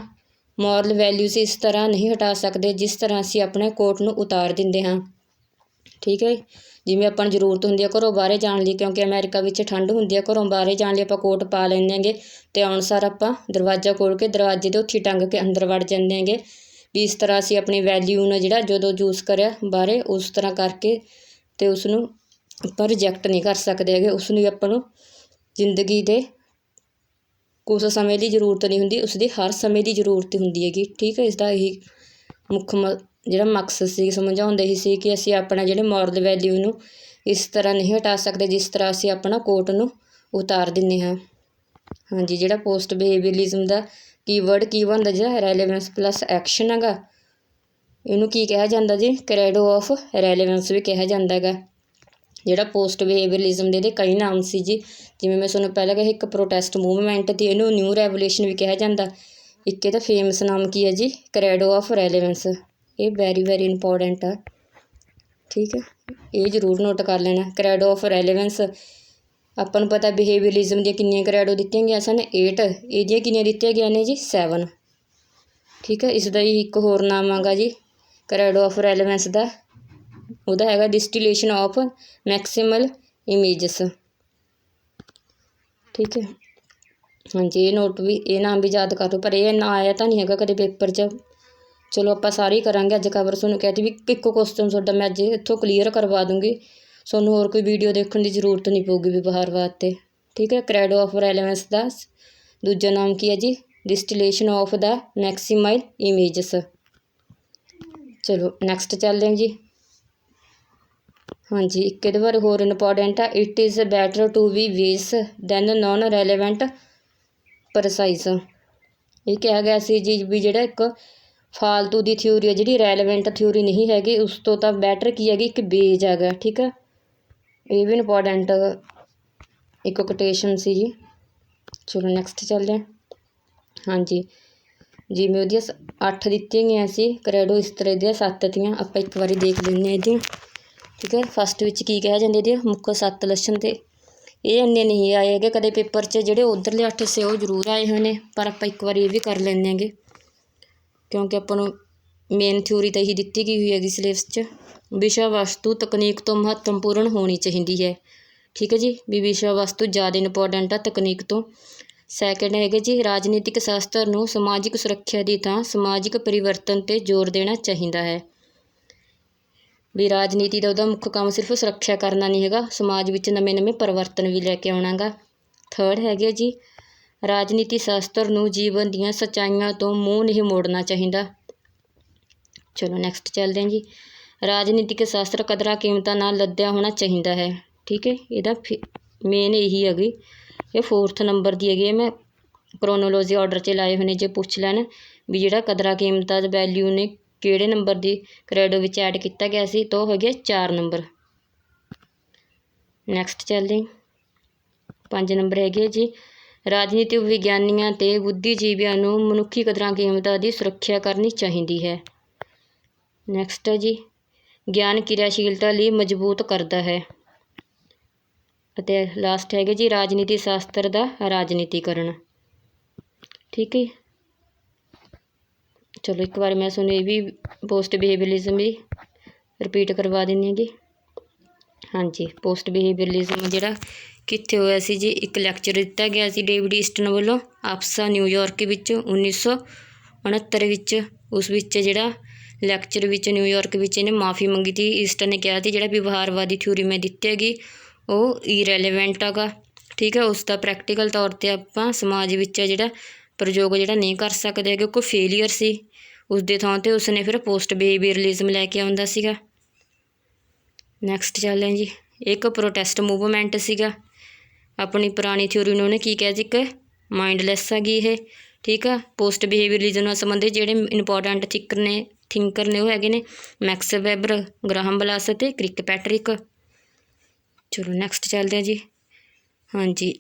ਮੋਰਲ ਵੈਲਿਊਜ਼ ਇਸ ਤਰ੍ਹਾਂ ਨਹੀਂ ਹਟਾ ਸਕਦੇ ਜਿਸ ਤਰ੍ਹਾਂ ਅਸੀਂ ਆਪਣੇ ਕੋਟ ਨੂੰ ਉਤਾਰ ਦਿੰਦੇ ਹਾਂ। ਠੀਕ ਹੈ। ਜਿਵੇਂ ਆਪਾਂ ਨੂੰ ਜ਼ਰੂਰਤ ਹੁੰਦੀ ਹੈ ਘਰੋਂ ਬਾਹਰ ਜਾਣ ਲਈ, ਕਿਉਂਕਿ ਅਮਰੀਕਾ ਵਿੱਚ ਠੰਡ ਹੁੰਦੀ ਹੈ, ਘਰੋਂ ਬਾਹਰ ਜਾਣ ਲਈ ਆਪਾਂ ਕੋਟ ਪਾ ਲੈਂਦੇ ਹੈਗੇ ਅਤੇ ਆਉਣ ਸਾਰ ਆਪਾਂ ਦਰਵਾਜ਼ਾ ਖੋਲ੍ਹ ਕੇ ਦਰਵਾਜ਼ੇ ਦੇ ਉੱਥੇ ਟੰਗ ਕੇ ਅੰਦਰ ਵੜ ਜਾਂਦੇ ਹੈਗੇ। ਵੀ ਇਸ ਤਰ੍ਹਾਂ ਅਸੀਂ ਆਪਣੀ ਵੈਲਿਊ ਨੂੰ ਜਿਹੜਾ ਜਦੋਂ ਯੂਜ਼ ਕਰਿਆ ਬਾਹਰ ਉਸ ਤਰ੍ਹਾਂ ਕਰਕੇ ਅਤੇ ਉਸ ਨੂੰ ਆਪਾਂ ਰਿਜੈਕਟ ਨਹੀਂ ਕਰ ਸਕਦੇ ਹੈਗੇ। ਉਸ ਨੂੰ ਆਪਾਂ ਨੂੰ ਜ਼ਿੰਦਗੀ ਦੇ ਕੁਛ ਸਮੇਂ ਦੀ ਜ਼ਰੂਰਤ ਨਹੀਂ ਹੁੰਦੀ, ਉਸਦੀ ਹਰ ਸਮੇਂ ਦੀ ਜ਼ਰੂਰਤ ਹੁੰਦੀ ਹੈਗੀ। ਠੀਕ ਹੈ। ਇਸ ਦਾ ਇਹੀ ਮੁੱਖ ਜਿਹੜਾ ਮਕਸਦ ਸੀ ਸਮਝਾਉਂਦੇ ਹੀ ਸੀ ਕਿ ਅਸੀਂ ਆਪਣਾ ਜਿਹੜੇ ਮੋਰਲ ਵੈਲਿਊ ਨੂੰ ਇਸ ਤਰ੍ਹਾਂ ਨਹੀਂ ਹਟਾ ਸਕਦੇ ਜਿਸ ਤਰ੍ਹਾਂ ਅਸੀਂ ਆਪਣਾ ਕੋਟ ਨੂੰ ਉਤਾਰ ਦਿੰਦੇ ਹਾਂ। ਹਾਂਜੀ, ਜਿਹੜਾ ਪੋਸਟ ਬਿਹੇਵੀਅਰਲਿਜ਼ਮ ਦਾ ਕੀਵਰਡ ਕੀ ਬਣਦਾ, ਜਿਹੜਾ ਰੈਲੇਵੈਂਸ ਪਲੱਸ ਐਕਸ਼ਨ ਹੈਗਾ, ਇਹਨੂੰ ਕੀ ਕਿਹਾ ਜਾਂਦਾ ਜੀ? ਕਰੈਡੋ ਆਫ ਰੈਲੇਵੈਂਸ ਵੀ ਕਿਹਾ ਜਾਂਦਾ ਹੈਗਾ। ਜਿਹੜਾ ਪੋਸਟ ਬਿਹੇਵੀਅਰਲਿਜ਼ਮ ਦੇ ਇਹਦੇ ਕਈ ਨਾਮ ਸੀ ਜੀ, ਜਿਵੇਂ ਮੈਂ ਤੁਹਾਨੂੰ ਪਹਿਲਾਂ ਕਿਹਾ ਇੱਕ ਪ੍ਰੋਟੈਸਟ ਮੂਵਮੈਂਟ ਅਤੇ ਇਹਨੂੰ ਨਿਊ ਰੈਵੋਲਿਊਸ਼ਨ ਵੀ ਕਿਹਾ ਜਾਂਦਾ। ਇੱਕ ਇਹਦਾ ਫੇਮਸ ਨਾਮ ਕੀ ਹੈ ਜੀ? ਕਰੈਡੋ ਆਫ ਰੈਲੇਵੈਂਸ। ਇਹ ਵੈਰੀ ਇੰਪੋਰਟੈਂਟ ਆ। ਠੀਕ ਹੈ, ਇਹ ਜ਼ਰੂਰ ਨੋਟ ਕਰ ਲੈਣਾ। ਕਰੈਡੋ ਆਫ ਰੈਲੇਵੈਂਸ ਆਪਾਂ ਨੂੰ ਪਤਾ ਬਿਹੇਵੀਅਰਲਿਜ਼ਮ ਦੀਆਂ ਕਿੰਨੀਆਂ ਕਰੈਡੋ ਦਿੱਤੀਆਂ ਗਈਆਂ ਸਨ? 8। ਇਹਦੀਆਂ ਕਿੰਨੀਆਂ ਦਿੱਤੀਆਂ ਗਈਆਂ ਨੇ ਜੀ? 7। ਠੀਕ ਹੈ। ਇਸ ਦਾ ਹੀ ਇੱਕ ਹੋਰ ਨਾਮ ਹੈਗਾ ਜੀ ਕਰੈਡੋ ਆਫ ਰੈਲੇਵੈਂਸ ਦਾ, ਉਹਦਾ ਹੈਗਾ ਡਿਸਟੀਲੇਸ਼ਨ ਆਫ ਮੈਕਸੀਮਲ ਇਮੇਜਸ। ਠੀਕ ਹੈ। ਹਾਂਜੀ, ਇਹ ਨਾਮ ਵੀ ਯਾਦ ਕਰ ਲਓ, ਪਰ ਇਹ ਇੰਨਾ ਆਇਆ ਤਾਂ ਨਹੀਂ ਹੈਗਾ ਕਦੇ ਪੇਪਰ 'ਚ। ਚਲੋ ਆਪਾਂ ਸਾਰੇ ਹੀ ਕਰਾਂਗੇ ਅੱਜ ਕਵਰ। ਤੁਹਾਨੂੰ ਕਹਿਤੀ ਵੀ ਇੱਕੋ ਕੁਐਸਚਨ ਤੁਹਾਡਾ ਮੈਂ ਅੱਜ ਇੱਥੋਂ ਕਲੀਅਰ ਕਰਵਾ ਦੂੰਗੀ, ਤੁਹਾਨੂੰ ਹੋਰ ਕੋਈ ਵੀਡੀਓ ਦੇਖਣ ਦੀ ਜ਼ਰੂਰਤ ਨਹੀਂ ਪਊਗੀ ਵਿਵਹਾਰ ਵਾਸਤੇ। ਠੀਕ ਹੈ। ਕਰੈਡੋ ਆਫ ਰੈਲੇਵੈਂਸ ਦਾ ਦੂਜਾ ਨਾਮ ਕੀ ਹੈ ਜੀ? ਡਿਸਟੀਲੇਸ਼ਨ ਆਫ ਦਾ ਮੈਕਸੀਮਾਈਲ ਇਮੇਜਸ। ਚਲੋ ਨੈਕਸਟ ਚੱਲਦੇ ਹਾਂ ਜੀ। ਹਾਂਜੀ, ਇੱਕ ਇਹਦੇ ਬਾਰੇ ਹੋਰ ਇੰਪੋਰਟੈਂਟ ਆ। It is better to be ਵੇਸ ਦੈਨ ਨੋਨ ਰੈਲੇਵੈਂਟ ਪ੍ਰਸਾਈਜ਼। ਇਹ ਕਿਹਾ ਗਿਆ ਸੀ ਜੀ ਵੀ ਜਿਹੜਾ ਇੱਕ ਫਾਲਤੂ ਦੀ ਥਿਊਰੀ ਹੈ, ਜਿਹੜੀ ਰੈਲੇਵੈਂਟ ਥਿਊਰੀ ਨਹੀਂ ਹੈਗੀ, ਉਸ ਤੋਂ ਤਾਂ ਬੈਟਰ ਕੀ ਹੈਗੀ? ਇੱਕ ਬੇਜ ਹੈਗਾ। ਠੀਕ ਹੈ। ਇਹ ਵੀ ਇੰਪੋਰਟੈਂਟ ਇੱਕ ਕੋਟੇਸ਼ਨ ਸੀ ਜੀ। ਚਲੋ ਨੈਕਸਟ ਚੱਲਦੇ ਹਾਂ। ਹਾਂਜੀ, ਜਿਵੇਂ ਉਹਦੀਆਂ 8 ਦਿੱਤੀਆਂ ਗਈਆਂ ਸੀ ਕਰੈਡੋ, ਇਸ ਤਰ੍ਹਾਂ ਇਹਦੀਆਂ 7 ਤੀਆਂ ਆਪਾਂ ਇੱਕ ਵਾਰੀ ਦੇਖ ਲੈਂਦੇ ਹਾਂ ਇਹਦੀਆਂ। ਠੀਕ ਹੈ। ਫਸਟ ਵਿੱਚ ਕੀ ਕਿਹਾ ਜਾਂਦਾ? ਇਹਦੇ ਮੁੱਖ 7 ਲੱਛਣ, ਤੇ ਇਹ ਇੰਨੇ ਨਹੀਂ ਆਏ ਹੈਗੇ ਕਦੇ ਪੇਪਰ 'ਚ। ਜਿਹੜੇ ਉੱਧਰਲੇ 8 ਸੀ ਉਹ ਜ਼ਰੂਰ ਆਏ ਹੋਏ ਨੇ, ਪਰ ਆਪਾਂ ਇੱਕ ਵਾਰੀ ਇਹ ਵੀ ਕਰ ਲੈਂਦੇ ਹੈਗੇ ਕਿਉਂਕਿ ਆਪਾਂ ਨੂੰ ਮੇਨ ਥਿਊਰੀ ਤਾਂ ਇਹੀ ਦਿੱਤੀ ਗਈ ਹੋਈ ਹੈਗੀ ਸਿਲੇਬਸ 'ਚ। ਵਿਸ਼ਾ ਵਸਤੂ ਤਕਨੀਕ ਤੋਂ ਮਹੱਤਵਪੂਰਨ ਹੋਣੀ ਚਾਹੀਦੀ ਹੈ। ਠੀਕ ਹੈ ਜੀ, ਵੀ ਵਿਸ਼ਾ ਵਸਤੂ ਜ਼ਿਆਦਾ ਇੰਪੋਰਟੈਂਟ ਆ ਤਕਨੀਕ ਤੋਂ। ਸੈਕਿੰਡ ਹੈਗੇ ਜੀ, ਰਾਜਨੀਤਿਕ ਸ਼ਾਸਤਰ ਨੂੰ ਸਮਾਜਿਕ ਸੁਰੱਖਿਆ ਦੀ ਥਾਂ ਸਮਾਜਿਕ ਪਰਿਵਰਤਨ 'ਤੇ ਜ਼ੋਰ ਦੇਣਾ ਚਾਹੀਦਾ ਹੈ। ਵੀ ਰਾਜਨੀਤੀ ਦਾ ਉਹਦਾ ਮੁੱਖ ਕੰਮ ਸਿਰਫ ਸੁਰੱਖਿਆ ਕਰਨਾ ਨਹੀਂ ਹੈਗਾ, ਸਮਾਜ ਵਿੱਚ ਨਵੇਂ ਪਰਿਵਰਤਨ ਵੀ ਲੈ ਕੇ ਆਉਣਾ ਗਾ। ਥਰਡ ਹੈਗੇ ਜੀ, ਰਾਜਨੀਤੀ ਸ਼ਾਸਤਰ ਨੂੰ ਜੀਵਨ ਦੀਆਂ ਸੱਚਾਈਆਂ ਤੋਂ ਮੂੰਹ ਨਹੀਂ ਮੋੜਨਾ ਚਾਹੀਦਾ। ਚਲੋ ਨੈਕਸਟ ਚੱਲਦੇ ਹਾਂ ਜੀ। ਰਾਜਨੀਤਿਕ ਸ਼ਾਸਤਰ ਕਦਰਾਂ ਕੀਮਤਾਂ ਨਾਲ ਲੱਦਿਆ ਹੋਣਾ ਚਾਹੀਦਾ ਹੈ। ਠੀਕ ਹੈ। ਇਹਦਾ ਮੇਨ ਇਹੀ ਹੈਗੀ, ਇਹ 4th ਨੰਬਰ ਦੀ ਹੈਗੀ ਹੈ। ਮੈਂ ਕ੍ਰੋਨੋਲੋਜੀ ਆਰਡਰ 'ਚ ਲਾਏ ਹੋਏ ਨੇ, ਜੇ ਪੁੱਛ ਲੈਣ ਵੀ ਜਿਹੜਾ ਕਦਰਾਂ ਕੀਮਤਾਂ ਦਾ ਵੈਲਿਊ ਨੇ ਕਿਹੜੇ ਨੰਬਰ ਦੀ ਕਰੈਡੋ ਵਿੱਚ ਐਡ ਕੀਤਾ ਗਿਆ ਸੀ, ਤਾਂ ਉਹ ਹੈਗੇ 4 ਨੰਬਰ। ਨੈਕਸਟ ਚੱਲਦੇ 5 ਨੰਬਰ ਹੈਗੇ ਜੀ, ਰਾਜਨੀਤਿਕ ਵਿਗਿਆਨੀਆਂ ਅਤੇ ਬੁੱਧੀਜੀਵੀਆਂ ਨੂੰ ਮਨੁੱਖੀ ਕਦਰਾਂ ਕੀਮਤਾਂ ਦੀ ਸੁਰੱਖਿਆ ਕਰਨੀ ਚਾਹੀਦੀ ਹੈ। ਨੈਕਸਟ ਹੈ ਜੀ, ਗਿਆਨ ਕਿਰਿਆਸ਼ੀਲਤਾ ਲਈ ਮਜ਼ਬੂਤ ਕਰਦਾ ਹੈ। ਅਤੇ ਲਾਸਟ ਹੈਗੇ ਜੀ, ਰਾਜਨੀਤੀ ਸ਼ਾਸਤਰ ਦਾ ਰਾਜਨੀਤੀਕਰਨ। ਠੀਕ ਹੈ। ਚਲੋ ਇੱਕ ਵਾਰ ਮੈਂ ਤੁਹਾਨੂੰ ਇਹ ਵੀ ਪੋਸਟ ਬਿਹੇਵੀਅਰਲਿਜ਼ਮ ਵੀ ਰਿਪੀਟ ਕਰਵਾ ਦਿੰਦੀ ਹੈਗੀ। ਹਾਂਜੀ, ਪੋਸਟ ਬਿਹੇਵੀਅਰਲਿਜ਼ਮ ਜਿਹੜਾ ਕਿੱਥੇ ਹੋਇਆ ਸੀ ਜੀ? ਇੱਕ ਲੈਕਚਰ ਦਿੱਤਾ ਗਿਆ ਸੀ ਡੇਵਿਡ ਈਸਟਨ ਵੱਲੋਂ ਆਪਸਾ ਨਿਊਯਾਰਕ ਵਿੱਚ 1969 ਵਿੱਚ। ਉਸ ਵਿੱਚ ਜਿਹੜਾ ਲੈਕਚਰ ਵਿੱਚ ਨਿਊਯਾਰਕ ਵਿੱਚ ਇਹਨੇ ਮਾफ़ੀ ਮੰਗੀ ਤੀ। ਈਸਟਨ ਨੇ ਕਿਹਾ ਸੀ ਜਿਹੜਾ ਵਿਵਹਾਰਵਾਦੀ ਥਿਊਰੀ ਮੈਂ ਦਿੱਤੀ ਹੈਗੀ ਉਹ ਇਰੈਲੀਵੈਂਟ ਹੈਗਾ। ਠੀਕ ਹੈ। ਉਸ ਦਾ ਪ੍ਰੈਕਟੀਕਲ ਤੌਰ 'ਤੇ ਆਪਾਂ ਸਮਾਜ ਵਿੱਚ ਜਿਹੜਾ ਪ੍ਰਯੋਗ ਜਿਹੜਾ ਨਹੀਂ ਕਰ ਸਕਦੇ ਹੈਗੇ, ਕੋਈ ਫੇਲੀਅਰ ਸੀ। ਉਸ ਦੇ ਥਾਂ 'ਤੇ ਉਸਨੇ ਫਿਰ ਪੋਸਟ ਬਿਹੇਵੀਅਰਲਿਜ਼ਮ ਲੈ ਕੇ ਆਉਂਦਾ ਸੀਗਾ। ਨੈਕਸਟ ਚੱਲਦੇ ਜੀ, ਇੱਕ ਪ੍ਰੋਟੈਸਟ ਮੂਵਮੈਂਟ ਸੀਗਾ। ਆਪਣੀ ਪੁਰਾਣੀ ਥਿਊਰੀ ਨੂੰ ਉਹਨੇ ਕੀ ਕਿਹਾ ਸੀ? ਇੱਕ ਮਾਈਂਡਲੈਸ ਹੈਗੀ ਇਹ। ਠੀਕ ਆ। ਪੋਸਟ ਬਿਹੇਵੀਅਰਲਿਜ਼ਮ ਨਾਲ ਸੰਬੰਧਿਤ ਜਿਹੜੇ ਇੰਪੋਰਟੈਂਟ ਥਿੰਕਰ ਨੇ ਉਹ ਹੈਗੇ ਨੇ ਮੈਕਸ ਵੈਬਰ, ਗ੍ਰਾਹਮ ਬੈਲਸ ਅਤੇ ਕਿਰਕਪੈਟਰਿਕ। ਚਲੋ ਨੈਕਸਟ ਚੱਲਦੇ ਹਾਂ ਜੀ। ਹਾਂਜੀ,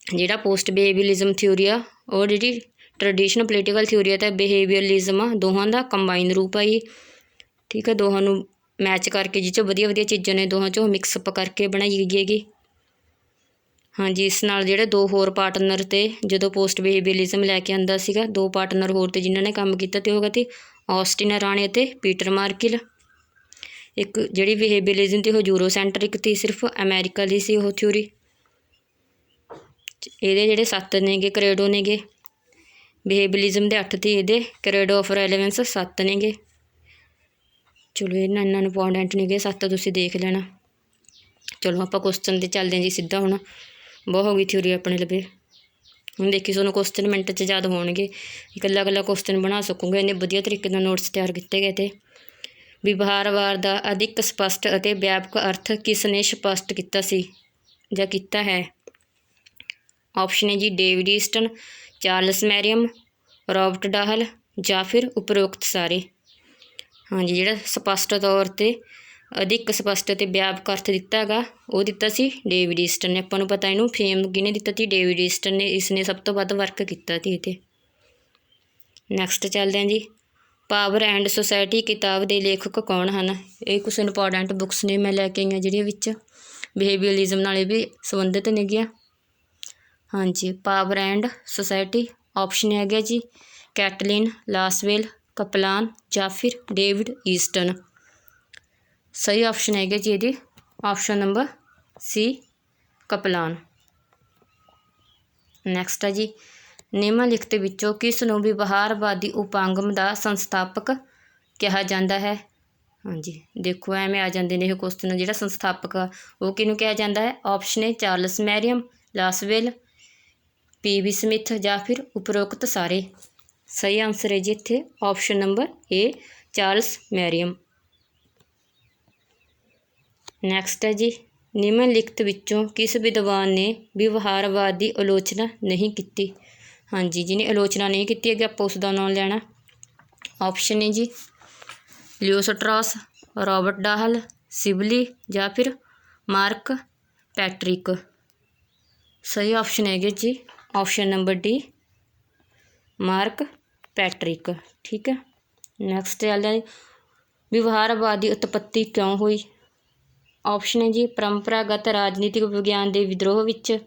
ਜਿਹੜਾ ਪੋਸਟ ਬਿਹੇਵੀਅਰਲਿਜ਼ਮ ਥਿਊਰੀ ਆ ਉਹ ਜਿਹੜੀ ਟਰਡੀਸ਼ਨਲ ਪੋਲੀਟੀਕਲ ਥਿਊਰੀ ਆ ਅਤੇ ਬਿਹੇਵੀਅਰਲਿਜ਼ਮ ਆ, ਦੋਹਾਂ ਦਾ ਕੰਬਾਈਨ ਰੂਪ ਆ ਜੀ। ਠੀਕ ਹੈ। ਦੋਹਾਂ ਨੂੰ ਮੈਚ ਕਰਕੇ ਜਿਹ 'ਚੋਂ ਵਧੀਆ ਚੀਜ਼ਾਂ ਨੇ ਦੋਹਾਂ 'ਚੋਂ ਮਿਕਸਅਪ ਕਰਕੇ ਬਣਾਈ ਗਈ ਹੈਗੀ। ਹਾਂਜੀ, ਇਸ ਨਾਲ ਜਿਹੜੇ 2 ਹੋਰ ਪਾਰਟਨਰ ਤੇ ਜਦੋਂ ਪੋਸਟ ਬਿਹੇਵੀਅਰਲਿਜ਼ਮ ਲੈ ਕੇ ਆਉਂਦਾ ਸੀਗਾ, 2 ਪਾਰਟਨਰ ਹੋਰ ਤੇ ਜਿਨ੍ਹਾਂ ਨੇ ਕੰਮ ਕੀਤਾ ਤੇ ਉਹ ਹੈਗਾ ਸੀ ਆਸਟਿਨ ਰਾਣੇ ਅਤੇ ਪੀਟਰ ਮਾਰਕਿਲ। ਇੱਕ ਜਿਹੜੀ ਬਿਹੇਵੀਅਰਿਜ਼ਮ ਤੀ ਉਹ ਯੂਰੋਸੈਂਟਰਿਕ ਤੀ, ਸਿਰਫ ਅਮੈਰੀਕਾ ਦੀ ਸੀ ਉਹ ਥਿਊਰੀ। ਇਹਦੇ ਜਿਹੜੇ 7 ਨੇਗੇ ਕ੍ਰੇਡੋ ਨੇਗੇ, ਬਿਹੇਵੀਅਰਿਜ਼ਮ ਦੇ 8 ਤੀ, ਇਹਦੇ ਕ੍ਰੇਡੋ ਆਫ ਰੈਲੇਵੈਂਸ 7 ਨੇਗੇ। ਚਲੋ ਇਹਨਾਂ ਇੰਪੋਰਟੈਂਟ ਨੇਗੇ 7, ਤੁਸੀਂ ਦੇਖ ਲੈਣਾ। ਚਲੋ ਆਪਾਂ ਕੁਐਸਚਨ 'ਤੇ ਚੱਲਦੇ ਹਾਂ ਜੀ ਸਿੱਧਾ। ਹੁਣ ਬਹੁਤ ਹੋ ਗਈ ਥਿਊਰੀ ਆਪਣੇ ਲਵੇ। ਹੁਣ ਦੇਖੀ ਤੁਹਾਨੂੰ ਕੁਐਸਚਨ ਮਿੰਟ 'ਚ ਯਾਦ ਹੋਣਗੇ, ਇਕੱਲਾ ਕੁਐਸਚਨ ਬਣਾ ਸਕੂੰਗੇ, ਇੰਨੇ ਵਧੀਆ ਤਰੀਕੇ ਨਾਲ ਨੋਟਸ ਤਿਆਰ ਕੀਤੇ ਗਏ। ਤੇ ਵਿਵਹਾਰਵਾਦ ਦਾ ਅਧਿਕ ਸਪਸ਼ਟ ਅਤੇ ਵਿਆਪਕ ਅਰਥ ਕਿਸ ਨੇ ਸਪਸ਼ਟ ਕੀਤਾ ਸੀ ਜਾਂ ਕੀਤਾ ਹੈ? ਆਪਸ਼ਨ ਹੈ ਜੀ ਡੇਵਿਡ ਈਸਟਨ, ਚਾਰਲਸ ਮੈਰੀਅਮ, ਰੋਬਰਟ ਡਾਹਲ ਜਾਂ ਫਿਰ ਉਪਰੋਕਤ ਸਾਰੇ। ਹਾਂਜੀ, ਜਿਹੜਾ ਸਪਸ਼ਟ ਤੌਰ 'ਤੇ ਅਧਿਕ ਸਪਸ਼ਟ ਅਤੇ ਵਿਆਪਕ ਅਰਥ ਦਿੱਤਾ ਹੈਗਾ ਉਹ ਦਿੱਤਾ ਸੀ ਡੇਵਿਡ ਈਸਟਨ ਨੇ। ਆਪਾਂ ਨੂੰ ਪਤਾ ਇਹਨੂੰ ਫੇਮ ਕਿਹਨੇ ਦਿੱਤਾ ਸੀ? ਡੇਵਿਡ ਈਸਟਨ ਨੇ। ਇਸ ਨੇ ਸਭ ਤੋਂ ਵੱਧ ਵਰਕ ਕੀਤਾ ਸੀ ਇਹ 'ਤੇ। ਨੈਕਸਟ ਚੱਲਦੇ ਹਾਂ ਜੀ। ਪਾਵਰ ਐਂਡ ਸੁਸਾਇਟੀ ਕਿਤਾਬ ਦੇ ਲੇਖਕ ਕੌਣ ਹਨ? ਇਹ ਕੁਛ ਇੰਪੋਰਟੈਂਟ ਬੁੱਕਸ ਨੇ ਮੈਂ ਲੈ ਕੇ ਆਈ ਹਾਂ ਜਿਹੜੀਆਂ ਵਿੱਚ ਬਿਹੇਵੀਅਰਿਜ਼ਮ ਨਾਲ ਵੀ ਸੰਬੰਧਿਤ ਨੇਗੀਆਂ। ਹਾਂਜੀ, ਪਾਵਰ ਐਂਡ ਸੁਸਾਇਟੀ। ਆਪਸ਼ਨ ਹੈਗਾ ਜੀ ਕੈਟਲਿਨ ਲਾਸਵੇਲ, ਕਪਲਾਨ ਜਾਂ ਫਿਰ ਡੇਵਿਡ ਈਸਟਨ। ਸਹੀ ਆਪਸ਼ਨ ਹੈਗਾ ਜੀ ਇਹਦੀ ਆਪਸ਼ਨ ਨੰਬਰ ਸੀ, ਕਪਲਾਨ। ਨੈਕਸਟ ਹੈ ਜੀ ਨਿਮਨਲਿਖਤ ਵਿੱਚੋਂ ਕਿਸ ਨੂੰ ਵਿਵਹਾਰਵਾਦੀ ਉਪਾਗਮ ਦਾ ਸੰਸਥਾਪਕ ਕਿਹਾ ਜਾਂਦਾ ਹੈ? ਹਾਂਜੀ, ਦੇਖੋ ਐਵੇਂ ਆ ਜਾਂਦੇ ਨੇ ਇਹ ਕੁਐਸਚਨ। ਜਿਹੜਾ ਸੰਸਥਾਪਕ ਆ ਉਹ ਕਿਹਨੂੰ ਕਿਹਾ ਜਾਂਦਾ ਹੈ? ਆਪਸ਼ਨ ਹੈ ਚਾਰਲਸ ਮੈਰੀਅਮ, ਲਾਸਵੇਲ, PB ਸਮਿਥ ਜਾਂ ਫਿਰ ਉਪਰੋਕਤ ਸਾਰੇ। ਸਹੀ ਆਨਸਰ ਹੈ ਜੀ ਇੱਥੇ ਆਪਸ਼ਨ ਨੰਬਰ ਏ, ਚਾਰਲਸ ਮੈਰੀਅਮ। ਨੈਕਸਟ ਹੈ ਜੀ ਨਿਮਨਲਿਖਤ ਵਿੱਚੋਂ ਕਿਸ ਵਿਦਵਾਨ ਨੇ ਵਿਵਹਾਰਵਾਦ ਦੀ ਆਲੋਚਨਾ ਨਹੀਂ ਕੀਤੀ? ਹਾਂਜੀ, ਜਿਹਨੇ ਆਲੋਚਨਾ ਨਹੀਂ ਕੀਤੀ ਹੈਗੀ ਆਪਾਂ ਉਸ ਦਾ ਨਾਮ ਲੈਣਾ। ਆਪਸ਼ਨ ਹੈ ਜੀ ਲਿਓ ਸਟਰਾਸ, ਰੋਬਰਟ ਡਾਹਲ, ਸਿਬਲੀ ਜਾਂ ਫਿਰ ਮਾਰਕ ਪੈਟਰਿਕ। ਸਹੀ ਆਪਸ਼ਨ ਹੈਗੇ ਜੀ option number D, mark Patrick. ਠੀਕ ਹੈ। ਨੈਕਸਟ ਚੱਲਦੇ ਹਾਂ ਜੀ ਵਿਵਹਾਰਵਾਦ ਦੀ ਉਤਪੱਤੀ ਕਿਉਂ ਹੋਈ? ਆਪਸ਼ਨ ਹੈ ਜੀ ਪਰੰਪਰਾਗਤ ਰਾਜਨੀਤਿਕ ਵਿਗਿਆਨ ਦੇ ਵਿਦਰੋਹ ਵਿੱਚ,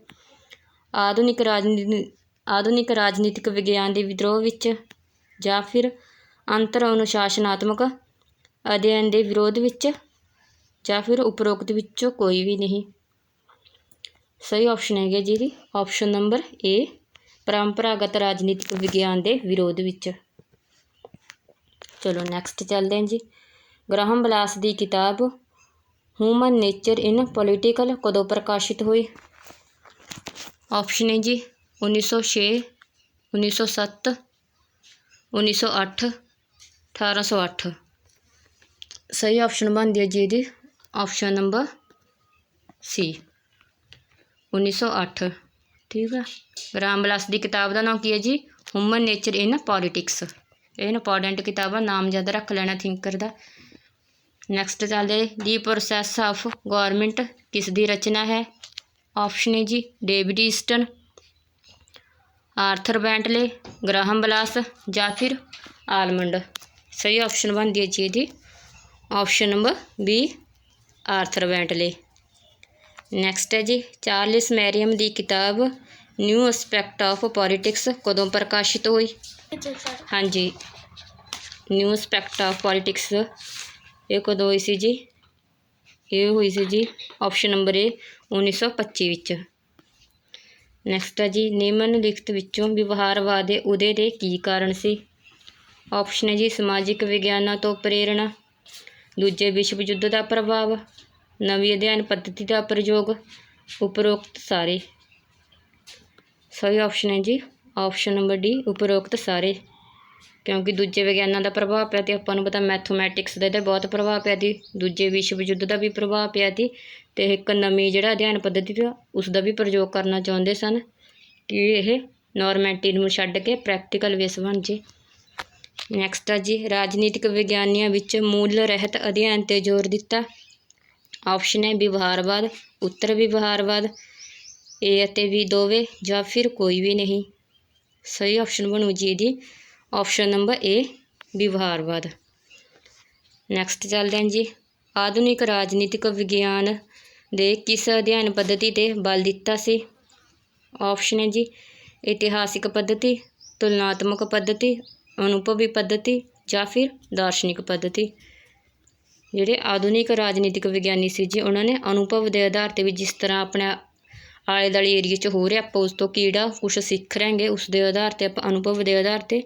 ਆਧੁਨਿਕ ਰਾਜਨੀਤਿਕ ਵਿਗਿਆਨ ਦੇ ਵਿਦਰੋਹ ਵਿੱਚ ਜਾਂ ਫਿਰ ਅੰਤਰ ਅਨੁਸ਼ਾਸਨਾਤਮਕ ਅਧਿਐਨ ਦੇ ਵਿਰੋਧ ਵਿੱਚ ਜਾਂ ਫਿਰ ਉਪਰੋਕਤ ਵਿੱਚੋਂ ਕੋਈ ਵੀ ਨਹੀਂ। ਸਹੀ ਆਪਸ਼ਨ ਹੈਗਾ ਜੀ ਇਹਦੀ ਆਪਸ਼ਨ ਨੰਬਰ ਏ, ਪਰੰਪਰਾਗਤ ਰਾਜਨੀਤਿਕ ਵਿਗਿਆਨ ਦੇ ਵਿਰੋਧ ਵਿੱਚ। ਚਲੋ ਨੈਕਸਟ ਚੱਲਦੇ ਹਾਂ ਜੀ। ਗ੍ਰਾਹਮ ਬੈਲਸ ਦੀ ਕਿਤਾਬ ਹਿਊਮਨ ਨੇਚਰ ਇਨ ਪੋਲੀਟੀਕਲ ਕਦੋਂ ਪ੍ਰਕਾਸ਼ਿਤ ਹੋਈ? ਆਪਸ਼ਨ ਹੈ ਜੀ 1906, 1907, 1908, 1808। ਸਹੀ ਆਪਸ਼ਨ ਬਣਦੀ ਹੈ ਜੀ ਇਹਦੀ ਆਪਸ਼ਨ ਨੰਬਰ ਸੀ, 1908। ਠੀਕ ਆ। ਗ੍ਰਾਹਮ ਬੈਲਸ ਦੀ ਕਿਤਾਬ ਦਾ ਨਾਮ ਕੀ ਹੈ ਜੀ? ਹਿਊਮਨ ਨੇਚਰ ਇਨ ਪੋਲੀਟਿਕਸ। ਇਹ ਇੰਪੋਰਟੈਂਟ ਕਿਤਾਬ ਆ, ਨਾਮ ਯਾਦ ਰੱਖ ਲੈਣਾ ਥਿੰਕਰ ਦਾ। ਨੈਕਸਟ ਚੱਲਦੇ ਦੀ ਪ੍ਰੋਸੈਸ ਆਫ ਗੌਰਮੈਂਟ ਕਿਸ ਦੀ ਰਚਨਾ ਹੈ? ਆਪਸ਼ਨ ਹੈ ਜੀ David Easton, Arthur Bentley, Graham bells ਜਾਂ ਫਿਰ ਆਲਮੰਡ। ਸਹੀ ਆਪਸ਼ਨ ਬਣਦੀ ਹੈ ਜੀ ਇਹਦੀ option number B, Arthur Bentley. Next ਹੈ ਜੀ ਚਾਰਲਸ ਮੈਰੀਅਮ ਦੀ ਕਿਤਾਬ ਨਿਊ ਐਸਪੈਕਟ ਆਫ ਪੋਲੀਟਿਕਸ ਕਦੋਂ ਪ੍ਰਕਾਸ਼ਿਤ ਹੋਈ? ਹਾਂਜੀ, ਨਿਊ ਐਸਪੈਕਟ ਆਫ ਪੋਲੀਟਿਕਸ ਇਹ ਕਦੋਂ ਹੋਈ ਸੀ ਜੀ? ਇਹ ਹੋਈ ਸੀ ਜੀ ਆਪਸ਼ਨ ਨੰਬਰ ਏ 1925 ਵਿੱਚ। ਨੈਕਸਟ ਹੈ ਜੀ ਨਿਮਨਲਿਖਤ ਵਿੱਚੋਂ ਵਿਵਹਾਰਵਾਦ ਦੇ ਉਦੈ ਦੇ ਕੀ ਕਾਰਨ ਸੀ? ਆਪਸ਼ਨ ਹੈ ਜੀ ਸਮਾਜਿਕ ਵਿਗਿਆਨਾਂ ਤੋਂ ਪ੍ਰੇਰਣਾ, ਦੂਜੇ ਵਿਸ਼ਵ ਯੁੱਧ ਦਾ ਪ੍ਰਭਾਵ, ਨਵੀਂ ਅਧਿਐਨ ਪੱਧਤੀ ਦਾ ਪ੍ਰਯੋਗ, ਉਪਰੋਕਤ ਸਾਰੇ। ਸਹੀ ਆਪਸ਼ਨ ਹੈ ਜੀ ਆਪਸ਼ਨ ਨੰਬਰ ਡੀ, ਉਪਰੋਕਤ ਸਾਰੇ। ਕਿਉਂਕਿ ਦੂਜੇ ਵਿਗਿਆਨਾਂ ਦਾ ਪ੍ਰਭਾਵ ਪਿਆ ਅਤੇ ਆਪਾਂ ਨੂੰ ਪਤਾ ਮੈਥਮੈਟਿਕਸ ਦਾ ਇਹਦਾ ਬਹੁਤ ਪ੍ਰਭਾਵ ਪਿਆ ਸੀ, ਦੂਜੇ ਵਿਸ਼ਵ ਯੁੱਧ ਦਾ ਵੀ ਪ੍ਰਭਾਵ ਪਿਆ ਸੀ ਅਤੇ ਇੱਕ ਨਵੀਂ ਜਿਹੜਾ ਅਧਿਐਨ ਪੱਧਤੀ ਦਾ ਉਸ ਦਾ ਵੀ ਪ੍ਰਯੋਗ ਕਰਨਾ ਚਾਹੁੰਦੇ ਸਨ ਕਿ ਇਹ ਨੋਰਮੈਂਟੀ ਨੂੰ ਛੱਡ ਕੇ ਪ੍ਰੈਕਟੀਕਲ ਬੇਸ ਬਣ ਜੇ। ਨੈਕਸਟ ਹੈ ਜੀ ਰਾਜਨੀਤਿਕ ਵਿਗਿਆਨੀਆਂ ਵਿੱਚ ਮੂਲ ਰਹਿਤ ਅਧਿਐਨ 'ਤੇ ਜ਼ੋਰ ਦਿੱਤਾ। ਆਪਸ਼ਨ ਹੈ ਵਿਵਹਾਰਵਾਦ, ਉੱਤਰ ਵਿਵਹਾਰਵਾਦ, ਏ ਅਤੇ ਬੀ ਦੋਵੇਂ ਜਾਂ ਫਿਰ ਕੋਈ ਵੀ ਨਹੀਂ। ਸਹੀ ਆਪਸ਼ਨ ਬਣੂ ਜੀ ਇਹਦੀ ਆਪਸ਼ਨ ਨੰਬਰ ਏ, ਵਿਵਹਾਰਵਾਦ। ਨੈਕਸਟ ਚੱਲਦੇ ਹਾਂ ਜੀ ਆਧੁਨਿਕ ਰਾਜਨੀਤਿਕ ਵਿਗਿਆਨ ਦੇ ਕਿਸ ਅਧਿਐਨ ਪੱਧਤੀ 'ਤੇ ਬਲ ਦਿੱਤਾ ਸੀ? ਆਪਸ਼ਨ ਹੈ ਜੀ ਇਤਿਹਾਸਿਕ ਪੱਧਤੀ, ਤੁਲਨਾਤਮਕ ਪੱਧਤੀ, ਅਨੁਭਵੀ ਪੱਧਤੀ ਜਾਂ ਫਿਰ ਦਾਰਸ਼ਨਿਕ ਪੱਧਤੀ। ਜਿਹੜੇ ਆਧੁਨਿਕ ਰਾਜਨੀਤਿਕ ਵਿਗਿਆਨੀ ਸੀ ਜੀ, ਉਹਨਾਂ ਨੇ ਅਨੁਭਵ ਦੇ ਆਧਾਰ 'ਤੇ ਵੀ ਜਿਸ ਤਰ੍ਹਾਂ ਆਪਣੇ ਆਲੇ ਦੁਆਲੇ ਏਰੀਏ 'ਚ ਹੋ ਰਿਹਾ, ਆਪਾਂ ਉਸ ਤੋਂ ਕਿਹੜਾ ਕੁਛ ਸਿੱਖ ਰਹੇ ਉਸ ਦੇ ਆਧਾਰ 'ਤੇ ਆਪਾਂ ਅਨੁਭਵ ਦੇ ਆਧਾਰ 'ਤੇ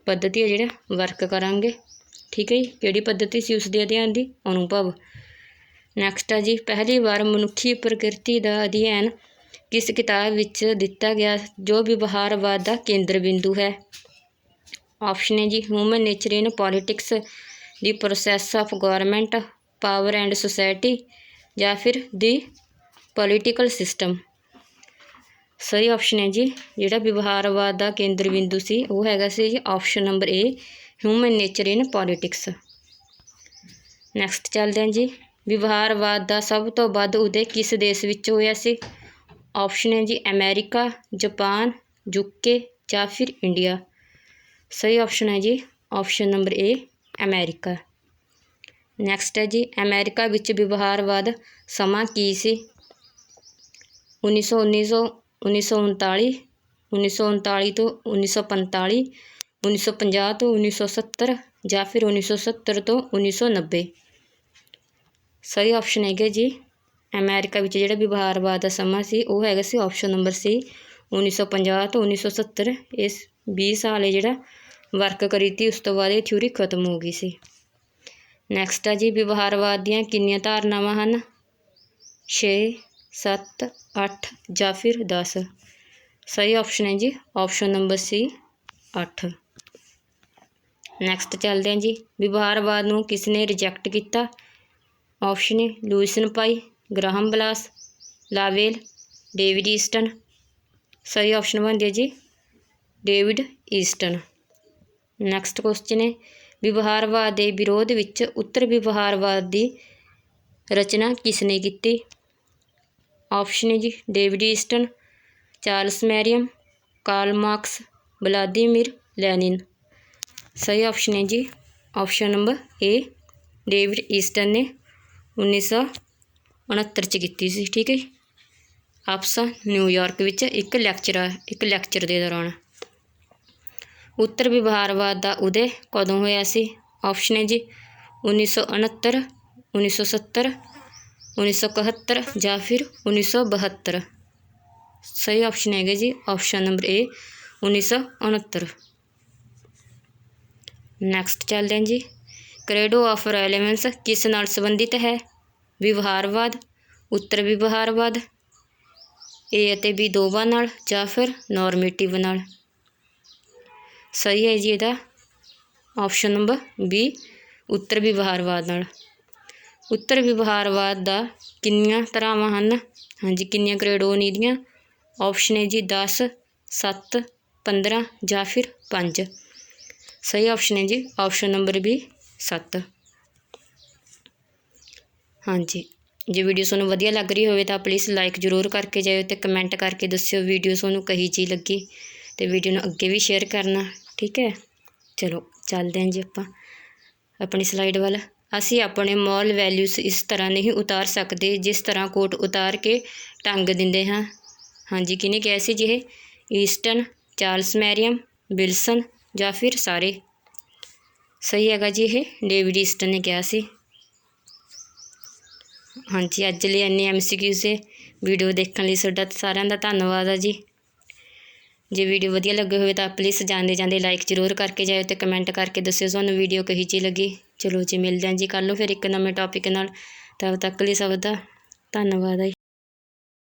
ਪੱਧਤੀ ਹੈ ਜਿਹੜਾ ਵਰਕ ਕਰਾਂਗੇ। ਠੀਕ ਹੈ ਜੀ, ਕਿਹੜੀ ਪੱਧਤੀ ਸੀ ਉਸ ਦੇ ਅਧਿਐਨ ਦੀ? ਅਨੁਭਵ। ਨੈਕਸਟ ਹੈ ਜੀ, ਪਹਿਲੀ ਵਾਰ ਮਨੁੱਖੀ ਪ੍ਰਕਿਰਤੀ ਦਾ ਅਧਿਐਨ ਕਿਸ ਕਿਤਾਬ ਵਿੱਚ ਦਿੱਤਾ ਗਿਆ ਜੋ ਵਿਵਹਾਰਵਾਦ ਦਾ ਕੇਂਦਰ ਬਿੰਦੂ ਹੈ? ਆਪਸ਼ਨ ਹੈ ਜੀ, human nature in politics, the process of government, power and society, ਜਾਂ ਫਿਰ ਦੀ ਪੋਲੀਟੀਕਲ ਸਿਸਟਮ। ਸਹੀ ਆਪਸ਼ਨ ਹੈ ਜੀ, ਜਿਹੜਾ ਵਿਵਹਾਰਵਾਦ ਦਾ ਕੇਂਦਰ ਬਿੰਦੂ ਸੀ ਉਹ ਹੈਗਾ ਸੀ ਜੀ ਆਪਸ਼ਨ ਨੰਬਰ ਏ, ਹਿਊਮਨ ਨੇਚਰ ਇਨ ਪੋਲੀਟਿਕਸ। ਨੈਕਸਟ ਚੱਲਦੇ ਹਾਂ ਜੀ, ਵਿਵਹਾਰਵਾਦ ਦਾ ਸਭ ਤੋਂ ਵੱਧ ਉਦੈ ਕਿਸ ਦੇਸ਼ ਵਿੱਚ ਹੋਇਆ ਸੀ? ਆਪਸ਼ਨ ਹੈ ਜੀ ਅਮੈਰੀਕਾ, ਜਾਪਾਨ, ਯੂਕੇ ਜਾਂ ਫਿਰ ਇੰਡੀਆ। ਸਹੀ ਆਪਸ਼ਨ ਹੈ ਜੀ ਆਪਸ਼ਨ ਨੰਬਰ ਏ, ਅਮੈਰੀਕਾ। ਨੈਕਸਟ ਹੈ ਜੀ, ਅਮੈਰੀਕਾ ਵਿੱਚ ਵਿਵਹਾਰਵਾਦ ਸਮਾਂ ਕੀ ਸੀ? 1939, 1939 ਤੋਂ 1945, 1950 ਤੋਂ 1970 ਜਾਂ ਫਿਰ 1970 ਤੋਂ 1990। ਸਹੀ ਆਪਸ਼ਨ ਹੈਗਾ ਜੀ, ਅਮੈਰੀਕਾ ਵਿੱਚ ਜਿਹੜਾ ਵਿਵਹਾਰਵਾਦ ਦਾ ਸਮਾਂ ਸੀ ਉਹ ਹੈਗਾ ਸੀ ਆਪਸ਼ਨ ਨੰਬਰ ਸੀ 1950 ਤੋਂ 1970। ਇਸ 20 ਸਾਲ ਇਹ ਜਿਹੜਾ ਵਰਕ ਕਰੀ ਤੀ, ਉਸ ਤੋਂ ਬਾਅਦ ਇਹ ਥਿਊਰੀ ਖਤਮ ਹੋ ਗਈ ਸੀ। ਨੈਕਸਟ ਹੈ ਜੀ, ਵਿਵਹਾਰਵਾਦ ਦੀਆਂ ਕਿੰਨੀਆਂ ਧਾਰਨਾਵਾਂ ਹਨ? 6, 7, 8 ਜਾਂ ਫਿਰ 10। ਸਹੀ ਆਪਸ਼ਨ ਹੈ ਜੀ ਆਪਸ਼ਨ ਨੰਬਰ ਸੀ 8। ਨੈਕਸਟ ਚੱਲਦੇ ਹਾਂ ਜੀ, ਵਿਵਹਾਰਵਾਦ ਨੂੰ ਕਿਸ ਨੇ ਰਿਜੈਕਟ ਕੀਤਾ? Option A Lucian Pye, Graham Wallas, ਲਾਵੇਲ, ਡੇਵਿਡ ਈਸਟਨ। ਸਹੀ ਆਪਸ਼ਨ ਬਣਦੀ ਹੈ ਜੀ ਡੇਵਿਡ ਈਸਟਨ। ਨੈਕਸਟ ਕੁਐਸਚਨ ਹੈ, ਵਿਵਹਾਰਵਾਦ ਦੇ ਵਿਰੋਧ ਵਿੱਚ ਉੱਤਰ ਵਿਵਹਾਰਵਾਦ ਦੀ ਰਚਨਾ ਕਿਸ ਨੇ ਕੀਤੀ? ਆਪਸ਼ਨ ਹੈ ਜੀ David Easton, Charles Merriam, Karl Marx, Vladimir Lenin. ਸਹੀ ਆਪਸ਼ਨ ਹੈ ਜੀ option number A, David Easton ਨੇ 1969 'ਚ ਕੀਤੀ ਸੀ। ਠੀਕ ਹੈ ਜੀ, ਆਪਸਾ ਨਿਊਯਾਰਕ ਵਿੱਚ ਇੱਕ ਲੈਕਚਰ ਦੇ ਦੌਰਾਨ। ਉੱਤਰ ਵਿਵਹਾਰਵਾਦ ਦਾ ਉਦੈ ਕਦੋਂ ਹੋਇਆ ਸੀ? ਆਪਸ਼ਨ ਹੈ ਜੀ 1969, 1970, 1971 ਜਾਂ ਫਿਰ 1972। ਸਹੀ ਆਪਸ਼ਨ ਹੈਗਾ ਜੀ ਆਪਸ਼ਨ ਨੰਬਰ ਏ, 1969। ਨੈਕਸਟ ਚੱਲਦੇ ਹਾਂ ਜੀ, ਕ੍ਰੇਡੋ ਆਫ ਰੈਲੇਵੈਂਸ ਕਿਸ ਨਾਲ ਸੰਬੰਧਿਤ ਹੈ? ਵਿਵਹਾਰਵਾਦ, ਉੱਤਰ ਵਿਵਹਾਰਵਾਦ, ਏ ਅਤੇ ਬੀ ਦੋਵਾਂ ਨਾਲ ਜਾਂ ਫਿਰ ਨੋਰਮੇਟਿਵ ਨਾਲ। ਸਹੀ ਹੈ ਜੀ ਇਹਦਾ ਆਪਸ਼ਨ ਨੰਬਰ ਬੀ, ਉੱਤਰ ਵਿਵਹਾਰਵਾਦ ਨਾਲ। ਉੱਤਰ ਵਿਵਹਾਰਵਾਦ ਦਾ ਕਿੰਨੀਆਂ ਧਾਰਾਵਾਂ ਹਨ? ਹਾਂਜੀ, ਕਿੰਨੀਆਂ ਕ੍ਰੇਡੋ ਨੇ ਇਹਦੀਆਂ? ਆਪਸ਼ਨ ਹੈ ਜੀ 10, 7, 15 ਜਾਂ ਫਿਰ 5। ਸਹੀ ਆਪਸ਼ਨ ਹੈ ਜੀ ਆਪਸ਼ਨ ਨੰਬਰ ਬੀ 7। ਹਾਂਜੀ, ਜੇ ਵੀਡੀਓ ਤੁਹਾਨੂੰ ਵਧੀਆ ਲੱਗ ਰਹੀ ਹੋਵੇ ਤਾਂ ਪਲੀਜ਼ ਲਾਈਕ ਜ਼ਰੂਰ ਕਰਕੇ ਜਾਇਓ ਅਤੇ ਕਮੈਂਟ ਕਰਕੇ ਦੱਸਿਓ ਵੀਡੀਓ ਤੁਹਾਨੂੰ ਕਹੀ ਜਿਹੀ ਲੱਗੀ, ਅਤੇ ਵੀਡੀਓ ਨੂੰ ਅੱਗੇ ਵੀ ਸ਼ੇਅਰ ਕਰਨਾ। ਠੀਕ ਹੈ, ਚਲੋ ਚੱਲਦੇ ਹਾਂ ਜੀ ਆਪਾਂ ਆਪਣੀ ਸਲਾਈਡ ਵੱਲ। ਅਸੀਂ ਆਪਣੇ ਮੋਰਲ ਵੈਲਿਊਜ਼ ਇਸ ਤਰ੍ਹਾਂ ਨਹੀਂ ਉਤਾਰ ਸਕਦੇ ਜਿਸ ਤਰ੍ਹਾਂ ਕੋਟ ਉਤਾਰ ਕੇ ਟੰਗ ਦਿੰਦੇ ਹਾਂ। ਹਾਂਜੀ, ਕਿਹਨੇ ਕਿਹਾ ਸੀ ਜੀ ਇਹ? ਈਸਟਨ, ਚਾਰਲਸ ਮੈਰੀਅਮ, ਵਿਲਸਨ ਜਾਂ ਫਿਰ ਸਾਰੇ। ਸਹੀ ਹੈਗਾ ਜੀ ਇਹ ਡੇਵਿਡ ਈਸਟਨ ਨੇ ਕਿਹਾ ਸੀ। ਹਾਂਜੀ, ਅੱਜ ਲਈ ਇੰਨੇ MCQs ਦੇ ਵੀਡੀਓ ਦੇਖਣ ਲਈ ਤੁਹਾਡਾ ਸਾਰਿਆਂ ਦਾ ਧੰਨਵਾਦ ਆ ਜੀ। ਜੇ ਵੀਡੀਓ ਵਧੀਆ ਲੱਗੇ ਹੋਵੇ ਤਾਂ ਪਲੀਜ਼ ਜਾਂਦੇ ਲਾਈਕ ਜ਼ਰੂਰ ਕਰਕੇ ਜਾਇਓ ਅਤੇ ਕਮੈਂਟ ਕਰਕੇ ਦੱਸਿਓ ਤੁਹਾਨੂੰ ਵੀਡੀਓ ਕਹੀ ਜਿਹੀ ਲੱਗੀ। ਚਲੋ ਜੀ, ਮਿਲਦੇ ਹਾਂ ਜੀ ਕੱਲ੍ਹ ਨੂੰ ਫਿਰ ਇੱਕ ਨਵੇਂ ਟੋਪਿਕ ਨਾਲ। ਤਦ ਤੱਕ ਲਈ ਸਭ ਦਾ ਧੰਨਵਾਦ ਹੈ।